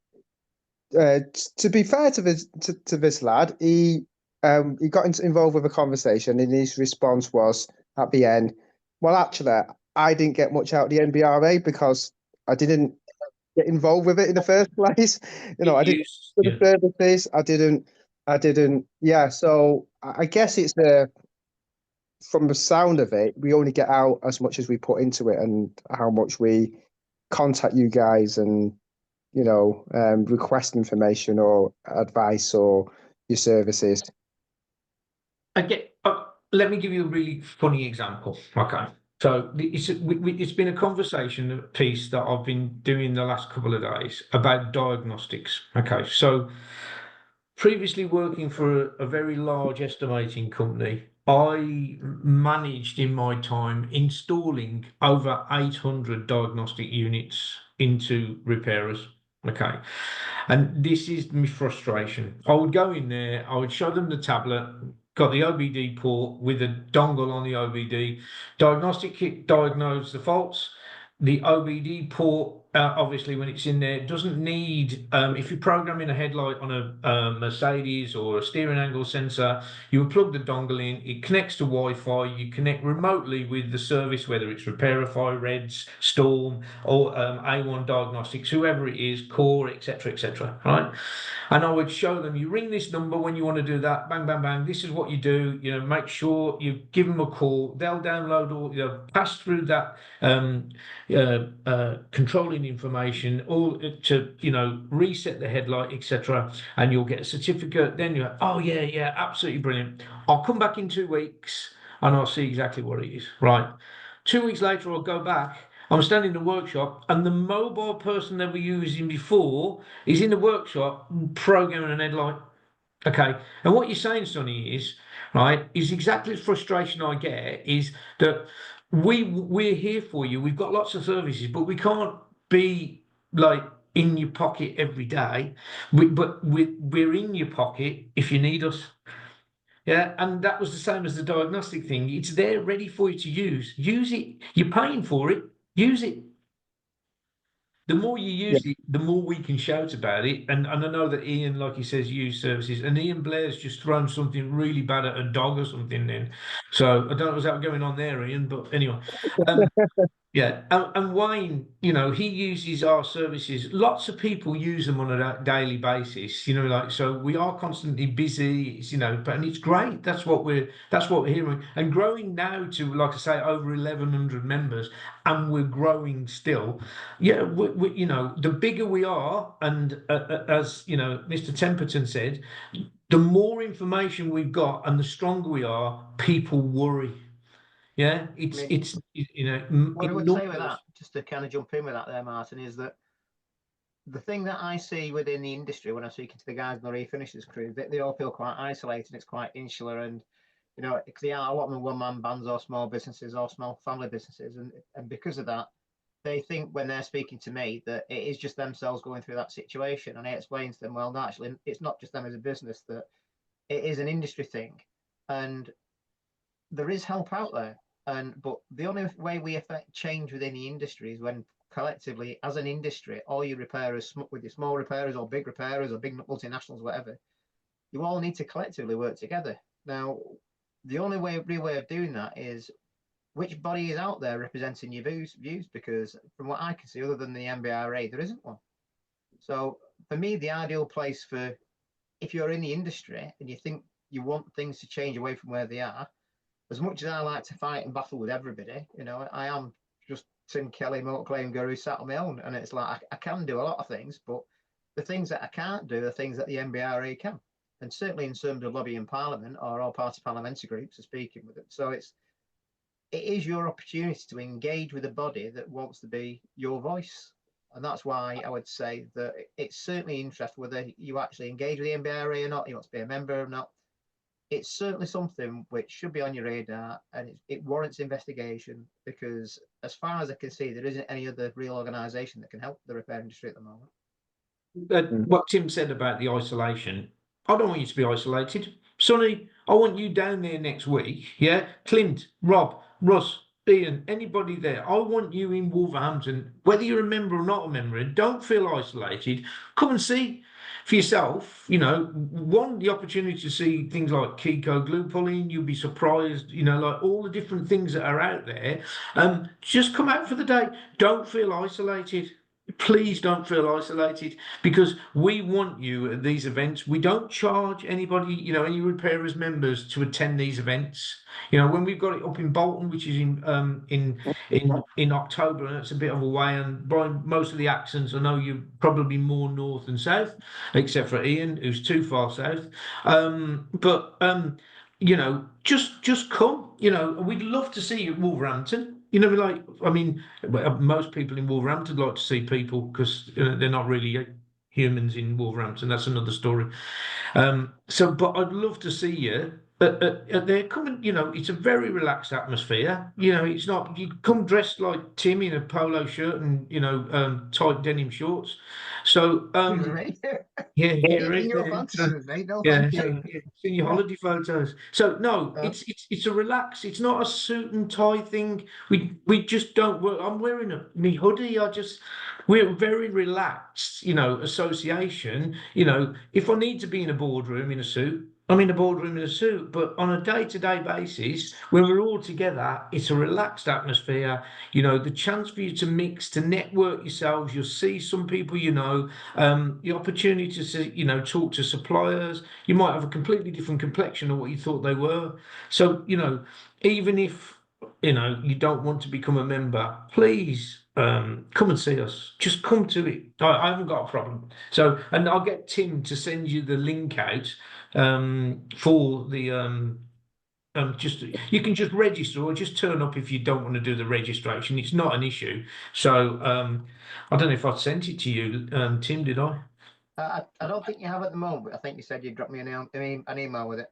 to be fair to this lad, he got involved with a conversation, and his response was at the end, well, actually, I didn't get much out of the NBRA because I didn't get involved with it in the first place. You know, I didn't for the services. I didn't. Yeah. So I guess it's from the sound of it, we only get out as much as we put into it, and how much we contact you guys and, you know, request information or advice or your services. Let me give you a really funny example. Okay. So it's been a conversation piece that I've been doing the last couple of days about diagnostics. Okay. So previously working for a very large estimating company, I managed in my time installing over 800 diagnostic units into repairers. Okay. And this is my frustration. I would go in there, I would show them the tablet, got the OBD port with a dongle on the OBD. Diagnostic kit diagnose the faults. The OBD port, obviously, when it's in there, doesn't need, if you're programming a headlight on a Mercedes or a steering angle sensor, you would plug the dongle in, it connects to Wi-Fi, you connect remotely with the service, whether it's Repairify, Reds, Storm, or A1 Diagnostics, whoever it is, Core, etc., right? And I would show them, you ring this number when you want to do that, bang, bang, bang, this is what you do, you know, make sure you give them a call, they'll download all, you know, pass through that controlling information, all to, you know, reset the headlight, etc., and you'll get a certificate. Then you're, oh yeah, absolutely brilliant. I'll come back in 2 weeks and I'll see exactly what it is. Right. 2 weeks later, I'll go back. I'm standing in the workshop, and the mobile person they were using before is in the workshop programming an headlight. Okay. And what you're saying, Sonny, is right, is exactly the frustration I get, is that we're here for you. We've got lots of services, but we can't be like in your pocket every day, but we're in your pocket if you need us. Yeah, and that was the same as the diagnostic thing. It's there ready for you to use. Use it. You're paying for it. Use it. The more you use it, the more we can shout about it. And I know that Ian, like he says, use services. And Ian Blair's just thrown something really bad at a dog or something then. So I don't know what's that going on there, Ian, but anyway. Yeah, and Wayne, you know, he uses our services. Lots of people use them on a daily basis, you know, like, so we are constantly busy, it's, you know, and it's great. That's what we're hearing, and growing now to, like I say, over 1,100 members, and we're growing still. Yeah, we you know, the bigger we are, and as you know, Mr. Temperton said, the more information we've got, and the stronger we are, people worry. Yeah, it's you know. What I would say with that, just to kind of jump in with that there, Martyn, is that the thing that I see within the industry when I'm speaking to the guys in the refinishers crew, they all feel quite isolated. It's quite insular, and you know, because they are a lot of them one-man bands or small businesses or small family businesses, and because of that, they think when they're speaking to me that it is just themselves going through that situation, and I explain to them, well, no, actually, it's not just them as a business, that it is an industry thing, and there is help out there. But the only way we affect change within the industry is when collectively, as an industry, all your repairers, with your small repairers or big multinationals, whatever, you all need to collectively work together. Now, the only real way of doing that is which body is out there representing your views, because from what I can see, other than the NBRA, there isn't one. So for me, the ideal place for, if you're in the industry and you think you want things to change away from where they are, as much as I like to fight and battle with everybody, you know, I am just Tim Kelly, motor claim guru, sat on my own, and it's like I can do a lot of things, but the things that I can't do are things that the NBRA can, and certainly in terms of lobbying Parliament or all party parliamentary groups are speaking with it. So it is your opportunity to engage with a body that wants to be your voice, and that's why I would say that it's certainly interest whether you actually engage with the NBRA or not, you want to be a member or not. It's certainly something which should be on your radar, and it warrants investigation, because as far as I can see, there isn't any other real organisation that can help the repair industry at the moment. What Tim said about the isolation, I don't want you to be isolated. Sonny, I want you down there next week. Yeah, Clint, Rob, Russ, Ian, anybody there. I want you in Wolverhampton, whether you're a member or not a member, and don't feel isolated. Come and see for yourself, you know, the opportunity to see things like Kiko glue pulling. You'll be surprised, you know, like all the different things that are out there. Just come out for the day. Don't feel isolated. Please don't feel isolated, because we want you at these events. We don't charge anybody, you know, any repairers members to attend these events. You know, when we've got it up in Bolton, which is in October, and it's a bit of a way, and by most of the accents, I know you're probably more north than south, except for Ian, who's too far south. You know, just come. You know, we'd love to see you at Wolverhampton. You know, like, I mean, most people in Wolverhampton like to see people, because they're not really humans in Wolverhampton. That's another story. But I'd love to see you. They're coming, you know, it's a very relaxed atmosphere. You know, it's not, you come dressed like Tim in a polo shirt and, you know, tight denim shorts. So, yeah, in your fantasies, mate. No, thank you. In your holiday photos. So no, it's a relax. It's not a suit and tie thing. We just don't work. I'm wearing my hoodie. We're a very relaxed, you know, association. You know, if I need to be in a boardroom in a suit, I'm in a boardroom in a suit, but on a day-to-day basis, when we're all together, it's a relaxed atmosphere. You know, the chance for you to mix, to network yourselves. You'll see some people, you know, the opportunity to see, you know, talk to suppliers. You might have a completely different complexion of what you thought they were. So, you know, even if, you know, you don't want to become a member, please come and see us. Just come to it. I haven't got a problem. So, and I'll get Tim to send you the link out for the you can just register, or just turn up if you don't want to do the registration. It's not an issue. So I don't know if I've sent it to you, Tim, did I? I don't think you have at the moment, but I think you said you'd drop me an email with it.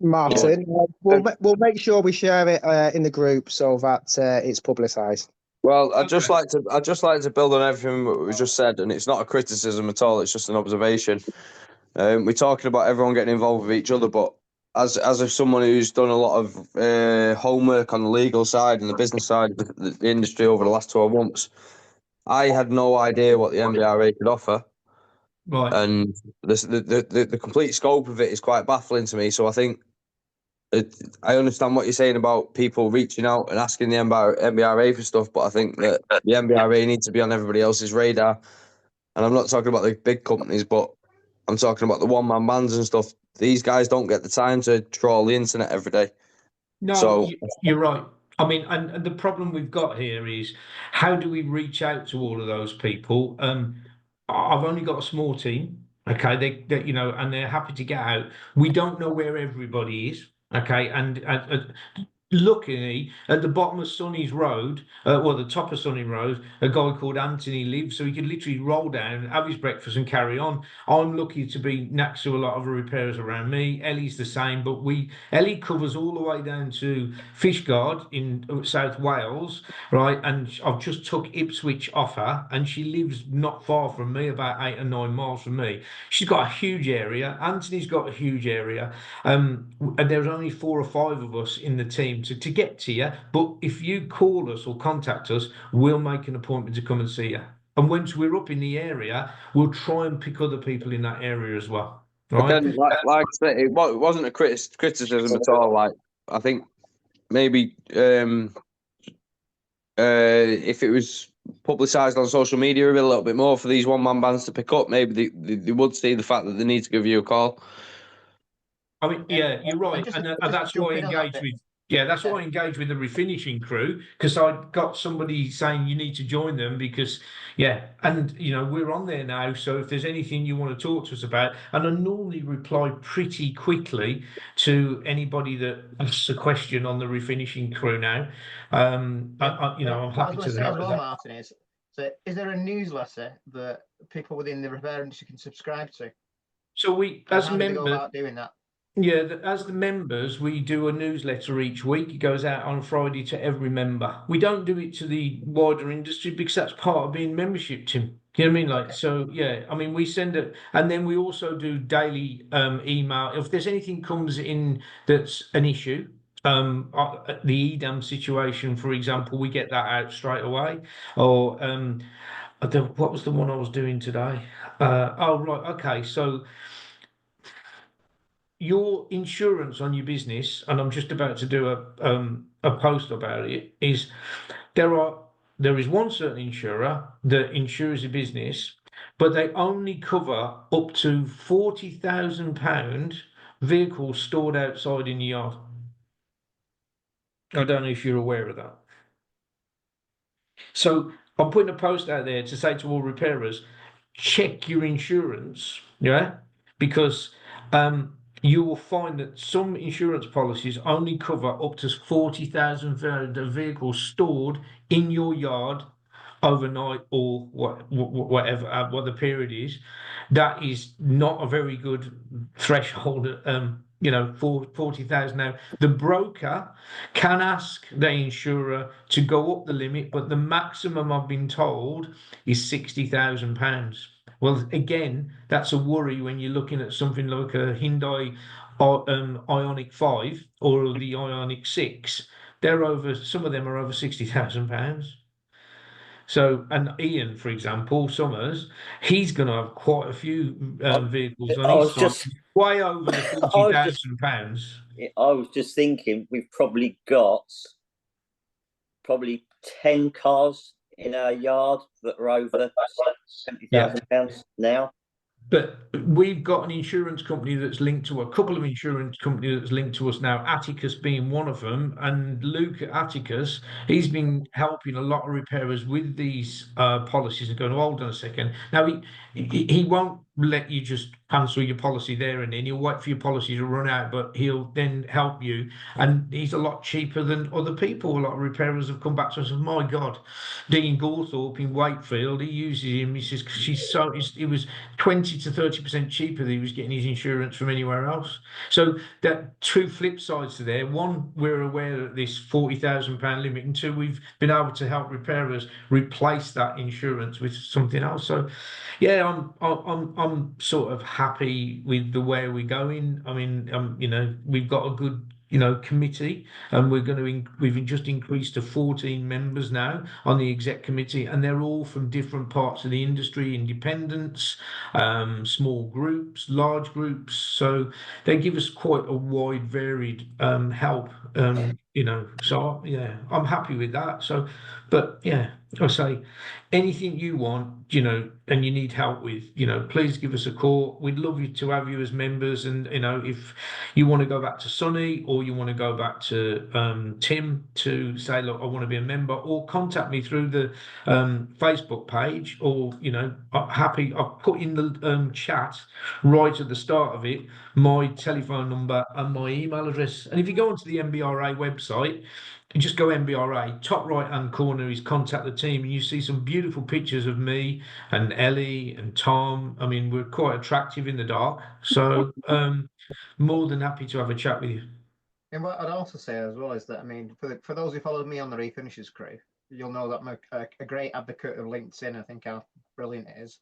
Martyn, we'll make sure we share it in the group so that it's publicised. Well, I'd just like to build on everything that was just said, and it's not a criticism at all. It's just an observation. We're talking about everyone getting involved with each other, but as of someone who's done a lot of homework on the legal side and the business side of the industry over the last 12 months, I had no idea what the NBRA could offer, Right. and the complete scope of it is quite baffling to me. So I think I understand what you're saying about people reaching out and asking the NBRA for stuff, but I think that the NBRA needs to be on everybody else's radar. And I'm not talking about the big companies, but I'm talking about the one-man bands and stuff. These guys don't get the time to troll the internet every day. No, So you're right. I mean, and the problem we've got here is how do we reach out to all of those people? I've only got a small team, okay? They you know, and they're happy to get out. We don't know where everybody is, okay? And luckily, at the bottom of Sonny's Road, well, the top of Sonny Road, a guy called Anthony lives, so he could literally roll down, have his breakfast, and carry on. I'm lucky to be next to a lot of repairers around me. Ellie's the same, but Ellie covers all the way down to Fishguard in South Wales, right? And I've just took Ipswich off her, and she lives not far from me, about 8 or 9 miles from me. She's got a huge area. Anthony's got a huge area. And there's only 4 or 5 of us in the team to get to you. But if you call us or contact us, we'll make an appointment to come and see you. And once we're up in the area, we'll try and pick other people in that area as well. Right? again, like I said, it wasn't a criticism at all. Like I think maybe if it was publicised on social media a little bit more for these one-man bands to pick up, maybe they would see the fact that they need to give you a call. I mean, yeah, you're right, just- and just that's jump why I in on that engaged bit. with. Yeah, that's why I engaged with the refinishing crew, because I got somebody saying you need to join them because, yeah, and you know we're on there now. So if there's anything you want to talk to us about, and I normally reply pretty quickly to anybody that asks a question on the refinishing crew now. I'm happy to say as help well, with that. Martyn, is there a newsletter that people within the repair industry can subscribe to? So we, And as how do they go members, about doing that? yeah, as the members, we do a newsletter each week. It goes out on Friday to every member. We don't do it to the wider industry because that's part of being membership, Tim. You know what I mean? Like, so yeah, I mean, we send it, and then we also do daily email. If there's anything comes in that's an issue, the EDAM situation, for example, we get that out straight away. Or what was the one I was doing today? Oh, right, okay, so your insurance on your business, and I'm just about to do a post about it, is there is one certain insurer that insures a business, but they only cover up to £40,000 vehicles stored outside in the yard. I don't know if you're aware of that. So I'm putting a post out there to say to all repairers, check your insurance, yeah, because you will find that some insurance policies only cover up to 40,000 vehicles stored in your yard overnight or whatever what the period is. That is not a very good threshold. For 40,000. Now the broker can ask the insurer to go up the limit, but the maximum I've been told is £60,000. Well, again, that's a worry when you're looking at something like a Hyundai Ioniq 5 or the Ioniq 6. Some of them are over £60,000. So, and Ian, for example, Summers, he's going to have quite a few vehicles on his side, way over the £40,000. I was just thinking we've probably got 10 cars in our yard that are over £70,000 now. But we've got an insurance company that's linked to a couple of insurance companies that's linked to us now, Atticus being one of them. And Luke at Atticus, he's been helping a lot of repairers with these policies and going, hold on a second. Now, he won't let you just cancel your policy there and then. He'll wait for your policy to run out, but he'll then help you. And he's a lot cheaper than other people. A lot of repairers have come back to us and said, my God, Dean Gawthorpe in Wakefield, he uses him. He says, it was 20 to 30% cheaper than he was getting his insurance from anywhere else. So that two flip sides to there. One, we're aware that this £40,000 limit, and two, we've been able to help repairers replace that insurance with something else. So yeah, I'm sort of happy with the way we're going. I mean, you know, we've got a good, you know, committee, and we've just increased to 14 members now on the exec committee, and they're all from different parts of the industry, independents, small groups, large groups. So they give us quite a wide, varied help. You know, so yeah, I'm happy with that. So, but yeah, I say anything you want, you know, and you need help with, you know, please give us a call. We'd love you to have you as members, and you know, if you want to go back to Sonny, or you want to go back to Tim to say, look, I want to be a member, or contact me through the Facebook page, or you know, I've put in the chat right at the start of it my telephone number and my email address. And if you go onto the NBRA website, you just go NBRA, top right hand corner is contact the team, and you see some beautiful pictures of me and Ellie and Tom. I mean, we're quite attractive in the dark, so more than happy to have a chat with you. And what I'd also say as well is that, I mean, for those who followed me on the Refinishes crew, you'll know that I'm a great advocate of LinkedIn. I think how brilliant it is.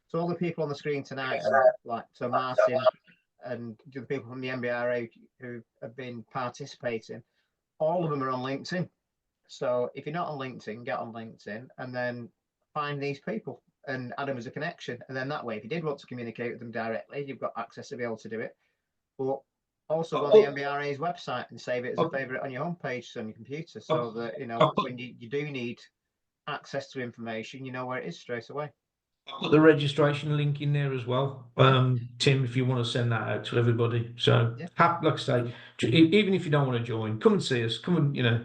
So all the people on the screen tonight, like so Martyn and the people from the NBRA who have been participating, all of them are on LinkedIn. So if you're not on LinkedIn, get on LinkedIn and then find these people and add them as a connection. And then that way, if you did want to communicate with them directly, you've got access to be able to do it. But also go on the NBRA's website and save it as a favourite on your homepage on your computer, so that, you know, when you do need access to information, you know where it is straight away. Put the registration link in there as well, Tim, if you want to send that out to everybody. So, Yeah. like I say, even if you don't want to join, come and see us. Come and, you know,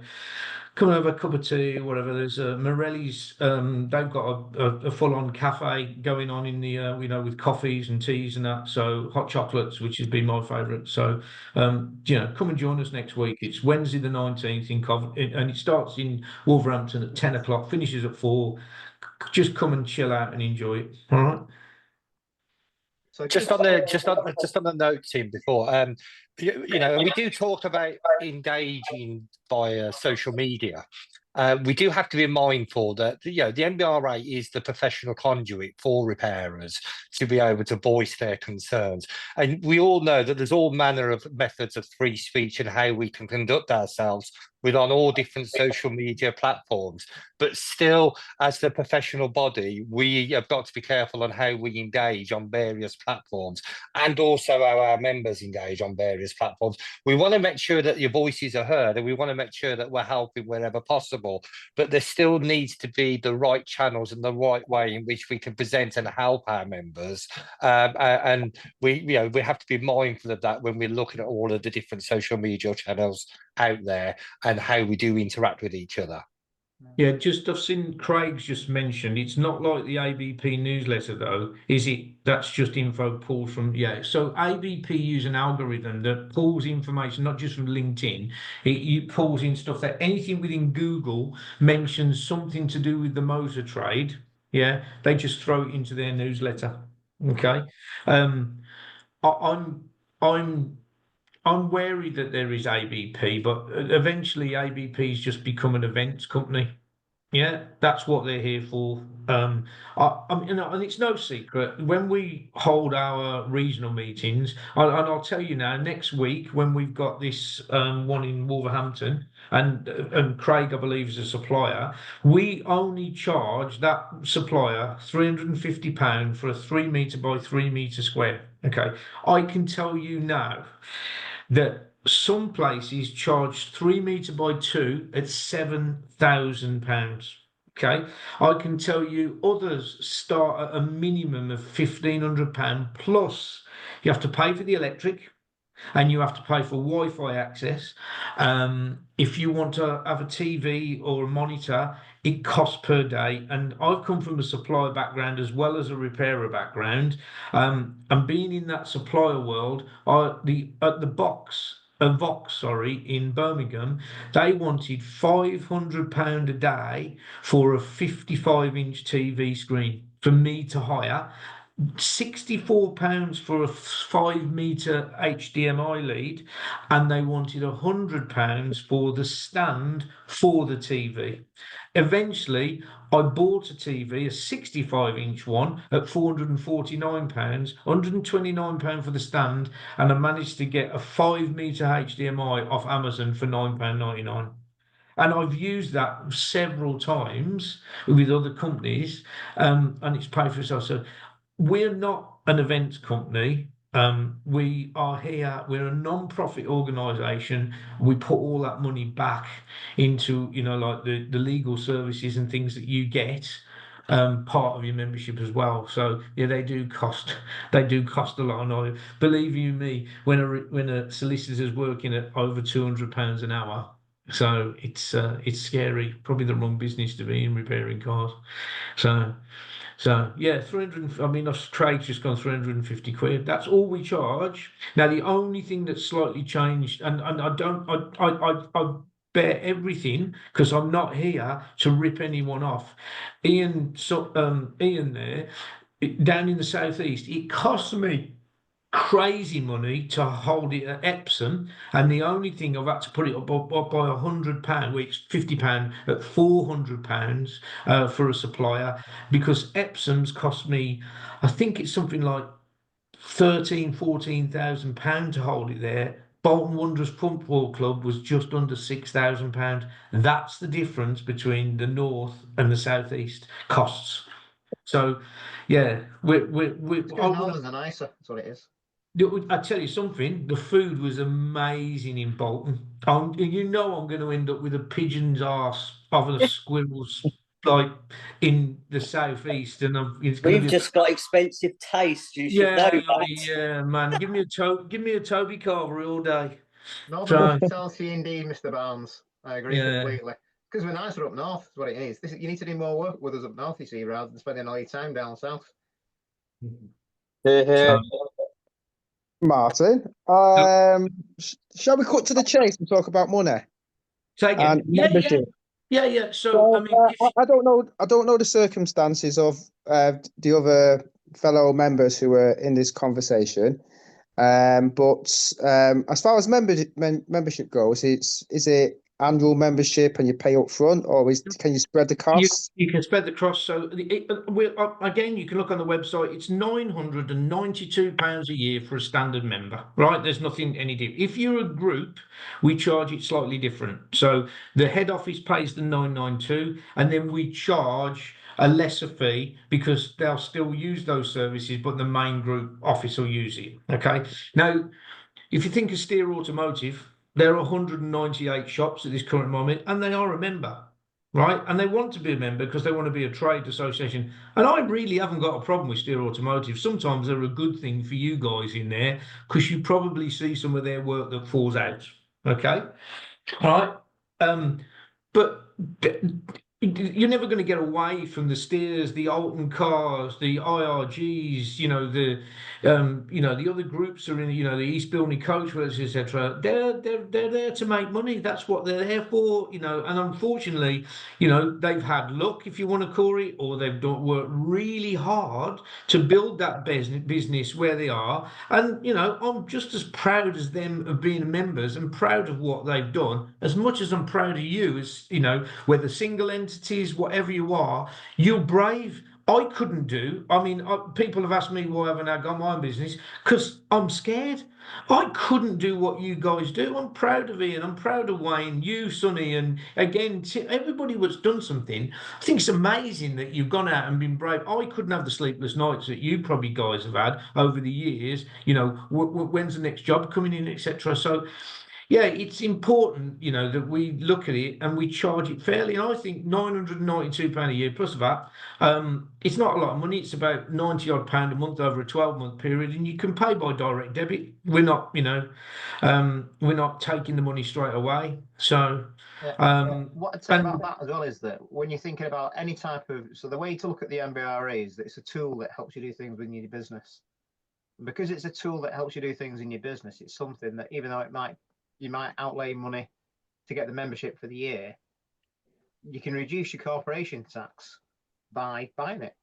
come and have a cup of tea or whatever. There's Morelli's. They've got a full-on cafe going on in the, you know, with coffees and teas and that. So hot chocolates, which has been my favourite. So, you know, come and join us next week. It's Wednesday the 19th in Coventry, and it starts in Wolverhampton at 10 o'clock, finishes at 4. Just come and chill out and enjoy it. All right. So just on the note, Tim, before you know, and we do talk about engaging via social media. We do have to be mindful that, you know, the NBRA is the professional conduit for repairers to be able to voice their concerns. And we all know that there's all manner of methods of free speech and how we can conduct ourselves on all different social media platforms. But still, as the professional body, we have got to be careful on how we engage on various platforms, and also how our members engage on various platforms. We want to make sure that your voices are heard, and we want to make sure that we're helping wherever possible. But there still needs to be the right channels and the right way in which we can present and help our members. And we have to be mindful of that when we're looking at all of the different social media channels out there and how we do interact with each other. Yeah, I've seen Craig's just mentioned, it's not like the ABP newsletter though, is it? That's just info pulled from, yeah. So ABP use an algorithm that pulls information, not just from LinkedIn, it pulls in stuff that anything within Google mentions something to do with the motor trade. Yeah, they just throw it into their newsletter. Okay. I'm wary that there is ABP, but eventually ABP's just become an events company. Yeah, that's what they're here for. And it's no secret when we hold our regional meetings, and I'll tell you now, next week when we've got this one in Wolverhampton, and Craig, I believe, is a supplier, we only charge that supplier £350 for a 3 metre by 3 metre square. Okay, I can tell you now that some places charge 3 metre by 2 at £7,000. Okay, I can tell you others start at a minimum of £1,500 plus. You have to pay for the electric, and you have to pay for Wi-Fi access. If you want to have a TV or a monitor, it costs per day. And I've come from a supplier background as well as a repairer background. And being in that supplier world, Vox, in Birmingham, they wanted £500 a day for a 55-inch TV screen for me to hire. £64 for a 5-metre HDMI lead, and they wanted £100 for the stand for the TV. Eventually, I bought a TV, a 65-inch one, at £449, £129 for the stand, and I managed to get a 5-metre HDMI off Amazon for £9.99. And I've used that several times with other companies, and it's paid for itself. So we're not an events company. We are here. We're a non-profit organisation. We put all that money back into, like the legal services and things that you get, part of your membership as well. So yeah, they do cost a lot. And believe you me, when a solicitor's working at over £200 an hour, so it's scary. Probably the wrong business to be in, repairing cars. So yeah, 300. I mean, trade's just gone 350 quid. That's all we charge. Now the only thing that's slightly changed, and I bear everything because I'm not here to rip anyone off. Ian there, down in the southeast, it costs me crazy money to hold it at Epsom, and the only thing I've had to put it up by £100, which £50 at £400 for a supplier, because Epsom's cost me, I think it's something like £14,000 to hold it there. Bolton Wanderers Football Club was just under £6,000. That's the difference between the north and the southeast costs. So, yeah, It's northern than nicer. That's what it is. I tell you something, the food was amazing in Bolton. I'm going to end up with a pigeon's arse of a squirrel's like in the southeast, and We've just got expensive taste. You should know that. Yeah, man. Give me a Toby Carvery all day. Northern hospitality indeed, Mr. Barnes. I agree completely. Because we're nicer up north, is what it is. You need to do more work with us up north, you see, rather than spending all your time down south. Martyn, shall we cut to the chase and talk about money? And membership? Yeah. So I mean, I don't know the circumstances of the other fellow members who were in this conversation, but as far as membership goes, is it annual membership and you pay up front, or can you spread the costs? You can spread the costs. So again, you can look on the website. It's £992 a year for a standard member, right? There's nothing any different. If you're a group, we charge it slightly different. So the head office pays the £992, and then we charge a lesser fee because they'll still use those services, but the main group office will use it. Okay. Now, if you think of Steer Automotive, there are 198 shops at this current moment, and they are a member, right? And they want to be a member because they want to be a trade association. And I really haven't got a problem with Steer Automotive. Sometimes they're a good thing for you guys in there because you probably see some of their work that falls out. Okay, all right. But you're never going to get away from the Steers, the Alton cars, the IRGs, the other groups are in, the East Bilney Coachworks, etc. They're there to make money. That's what they're there for, and unfortunately, they've had luck, if you want to call it, or they've worked really hard to build that business where they are. And, I'm just as proud as them of being members and proud of what they've done, as much as I'm proud of you, as, whether single entities, whatever you are, you're brave. I couldn't do. I mean, people have asked me why haven't I got my own business? Because I'm scared. I couldn't do what you guys do. I'm proud of Ian. I'm proud of Wayne, you, Sonny, and again, everybody who's done something. I think it's amazing that you've gone out and been brave. I couldn't have the sleepless nights that you probably guys have had over the years. When's the next job coming in, etc. So, yeah, it's important, that we look at it and we charge it fairly. And I think £992 a year plus that, it's not a lot of money. It's about £90 odd a month over a 12-month period, and you can pay by direct debit. We're not, we're not taking the money straight away. So, what I'd say about that as well is that when you're thinking about any type of, so the way to look at the NBRA is that it's a tool that helps you do things within your business. Because it's a tool that helps you do things in your business, it's something that even though you might outlay money to get the membership for the year, you can reduce your corporation tax by buying it.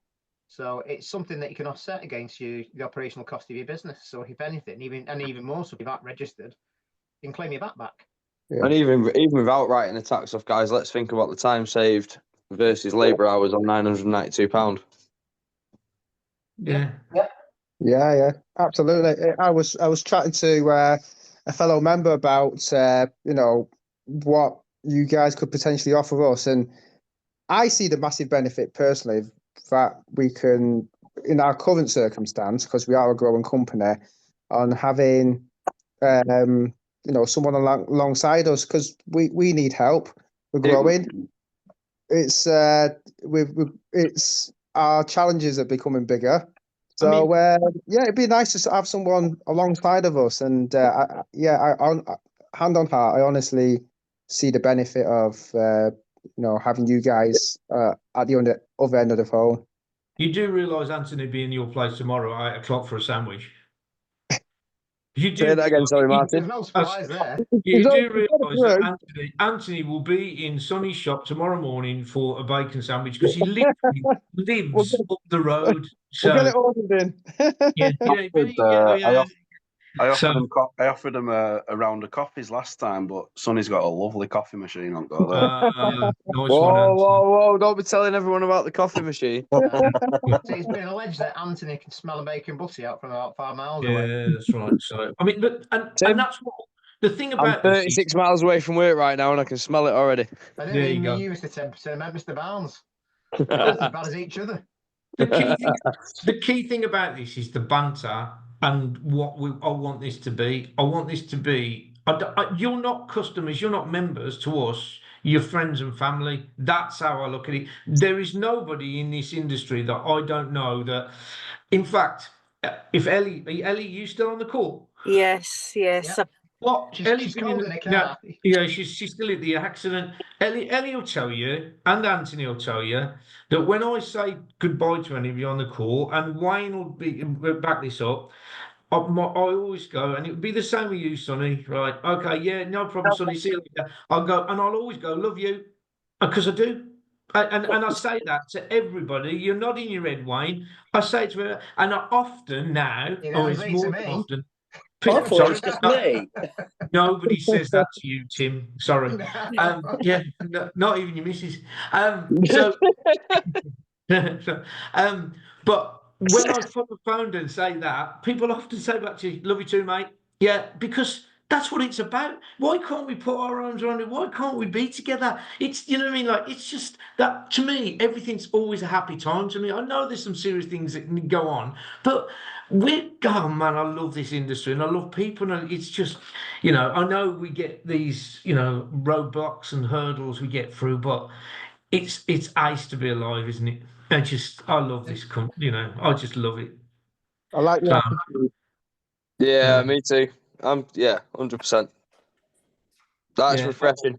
So it's something that you can offset against the operational cost of your business. So if anything, even more so, if you're VAT registered, you can claim your VAT back. Yeah. And even without writing the tax off, guys, let's think about the time saved versus labour hours on £992. Yeah. Yeah, absolutely. I was chatting to a fellow member about what you guys could potentially offer us, and I see the massive benefit personally that we can, in our current circumstance, because we are a growing company, on having someone alongside us, because we need help. We're growing. It's it's our challenges are becoming bigger. So it'd be nice to have someone alongside of us, and hand on heart, I honestly see the benefit of having you guys at the other end of the phone. You do realise Anthony be in your place tomorrow at 8 o'clock for a sandwich? You do. Say that again, sorry, Martin. There's no surprise there. You do realise that Anthony will be in Sonny's shop tomorrow morning for a bacon sandwich because he literally lives up the road. We'll get it So ordered in. I offered him a round of coffees last time, but Sonny's got a lovely coffee machine on go there. nice one, Anthony. Whoa! Don't be telling everyone about the coffee machine. It's been alleged that Anthony can smell a bacon butty out from about 5 miles away. Yeah, that's right. So I mean, and that's what the thing I'm about this is, 36 miles away from work right now, and I can smell it already. I didn't There you even go. use the 10%. I meant Mr. Barnes. We're both as bad as each other. the key thing about this is the banter and what I want this to be. I want this to be. You're not customers. You're not members to us. You're friends and family. That's how I look at it. There is nobody in this industry that I don't know that. In fact, if Ellie, you still on the call? Yes. Yeah. What? She's cold in a car. Yeah, she's still at the accident. Ellie will tell you, and Anthony will tell you, that when I say goodbye to any of you on the call, and Wayne will back this up, I always go, and it would be the same with you, Sonny, right? Okay, yeah, no problem, Sonny, see you later. I'll go, and I'll always go, love you, because I do. And I say that to everybody. You're nodding your head, Wayne. I say it to her, and I often now, it's more than often. I thought it was just me. Nobody says that to you, Tim. Sorry. Not even your missus. But when I phone and say that, people often say back to you, love you too, mate. Yeah, because that's what it's about. Why can't we put our arms around it? Why can't we be together? It's, you know what I mean? Like, it's just that, to me, everything's always a happy time to me. I know there's some serious things that can go on, but oh man, I love this industry and I love people. And it's just, I know we get these, roadblocks and hurdles we get through, but it's ace to be alive, isn't it? I love this company, I just love it. I like that. Yeah, me too. 100%. That's refreshing.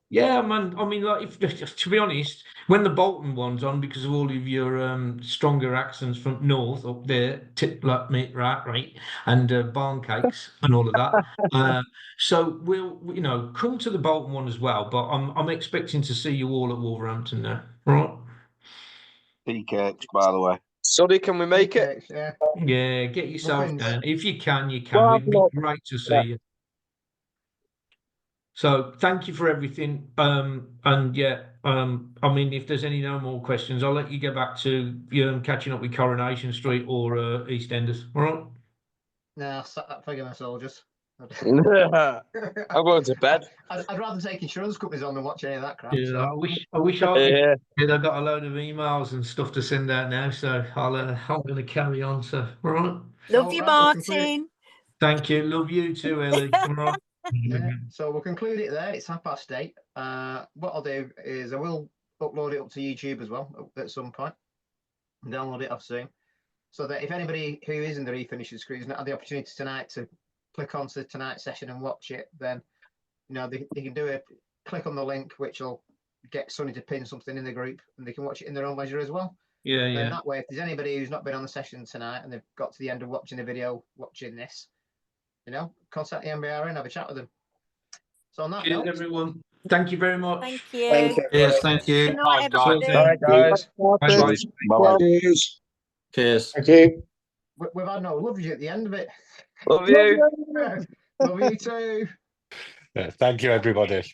Yeah, man. I mean, like, to be honest, when the Bolton one's on, because of all of your stronger accents from north up there, like me, right, and barn cakes and all of that. So we'll, come to the Bolton one as well. But I'm expecting to see you all at Wolverhampton now, right? Tea cakes, by the way. Sonny, can we make it? Yeah. Yeah, get yourself Muffins. down. If you can, you can. It'd be great to see you. So thank you for everything. I mean, if there's no more questions, I'll let you get back to catching up with Coronation Street or EastEnders. All right? No, forgive my soldiers. I'm going to bed. I'd rather take insurance companies on than watch any of that crap. Yeah, So. I wish I did. I've got a load of emails and stuff to send out now, so I'm going to carry on. So, all right. Love you, Martin. Thank you. Love you too, Ellie. All right. Yeah, so we'll conclude it there. It's 8:30. What I'll do is I will upload it up to YouTube as well at some point. Download it off soon, so that if anybody who is in the refinishing crew has not had the opportunity tonight to click onto tonight's session and watch it, then they can click on the link, which will get Sonny to pin something in the group, and they can watch it in their own leisure as well. Yeah. And that way, if there's anybody who's not been on the session tonight and they've got to the end of watching the video, watching this, contact the NBRA and have a chat with them. So on that note, everyone, thank you very much. Thank you. Thank you. Yes, thank you. Good night, everybody. Bye, guys. Bye. Bye. Cheers. Thank you. We've had no love you at the end of it. Love you. Love you too. Yeah, thank you, everybody.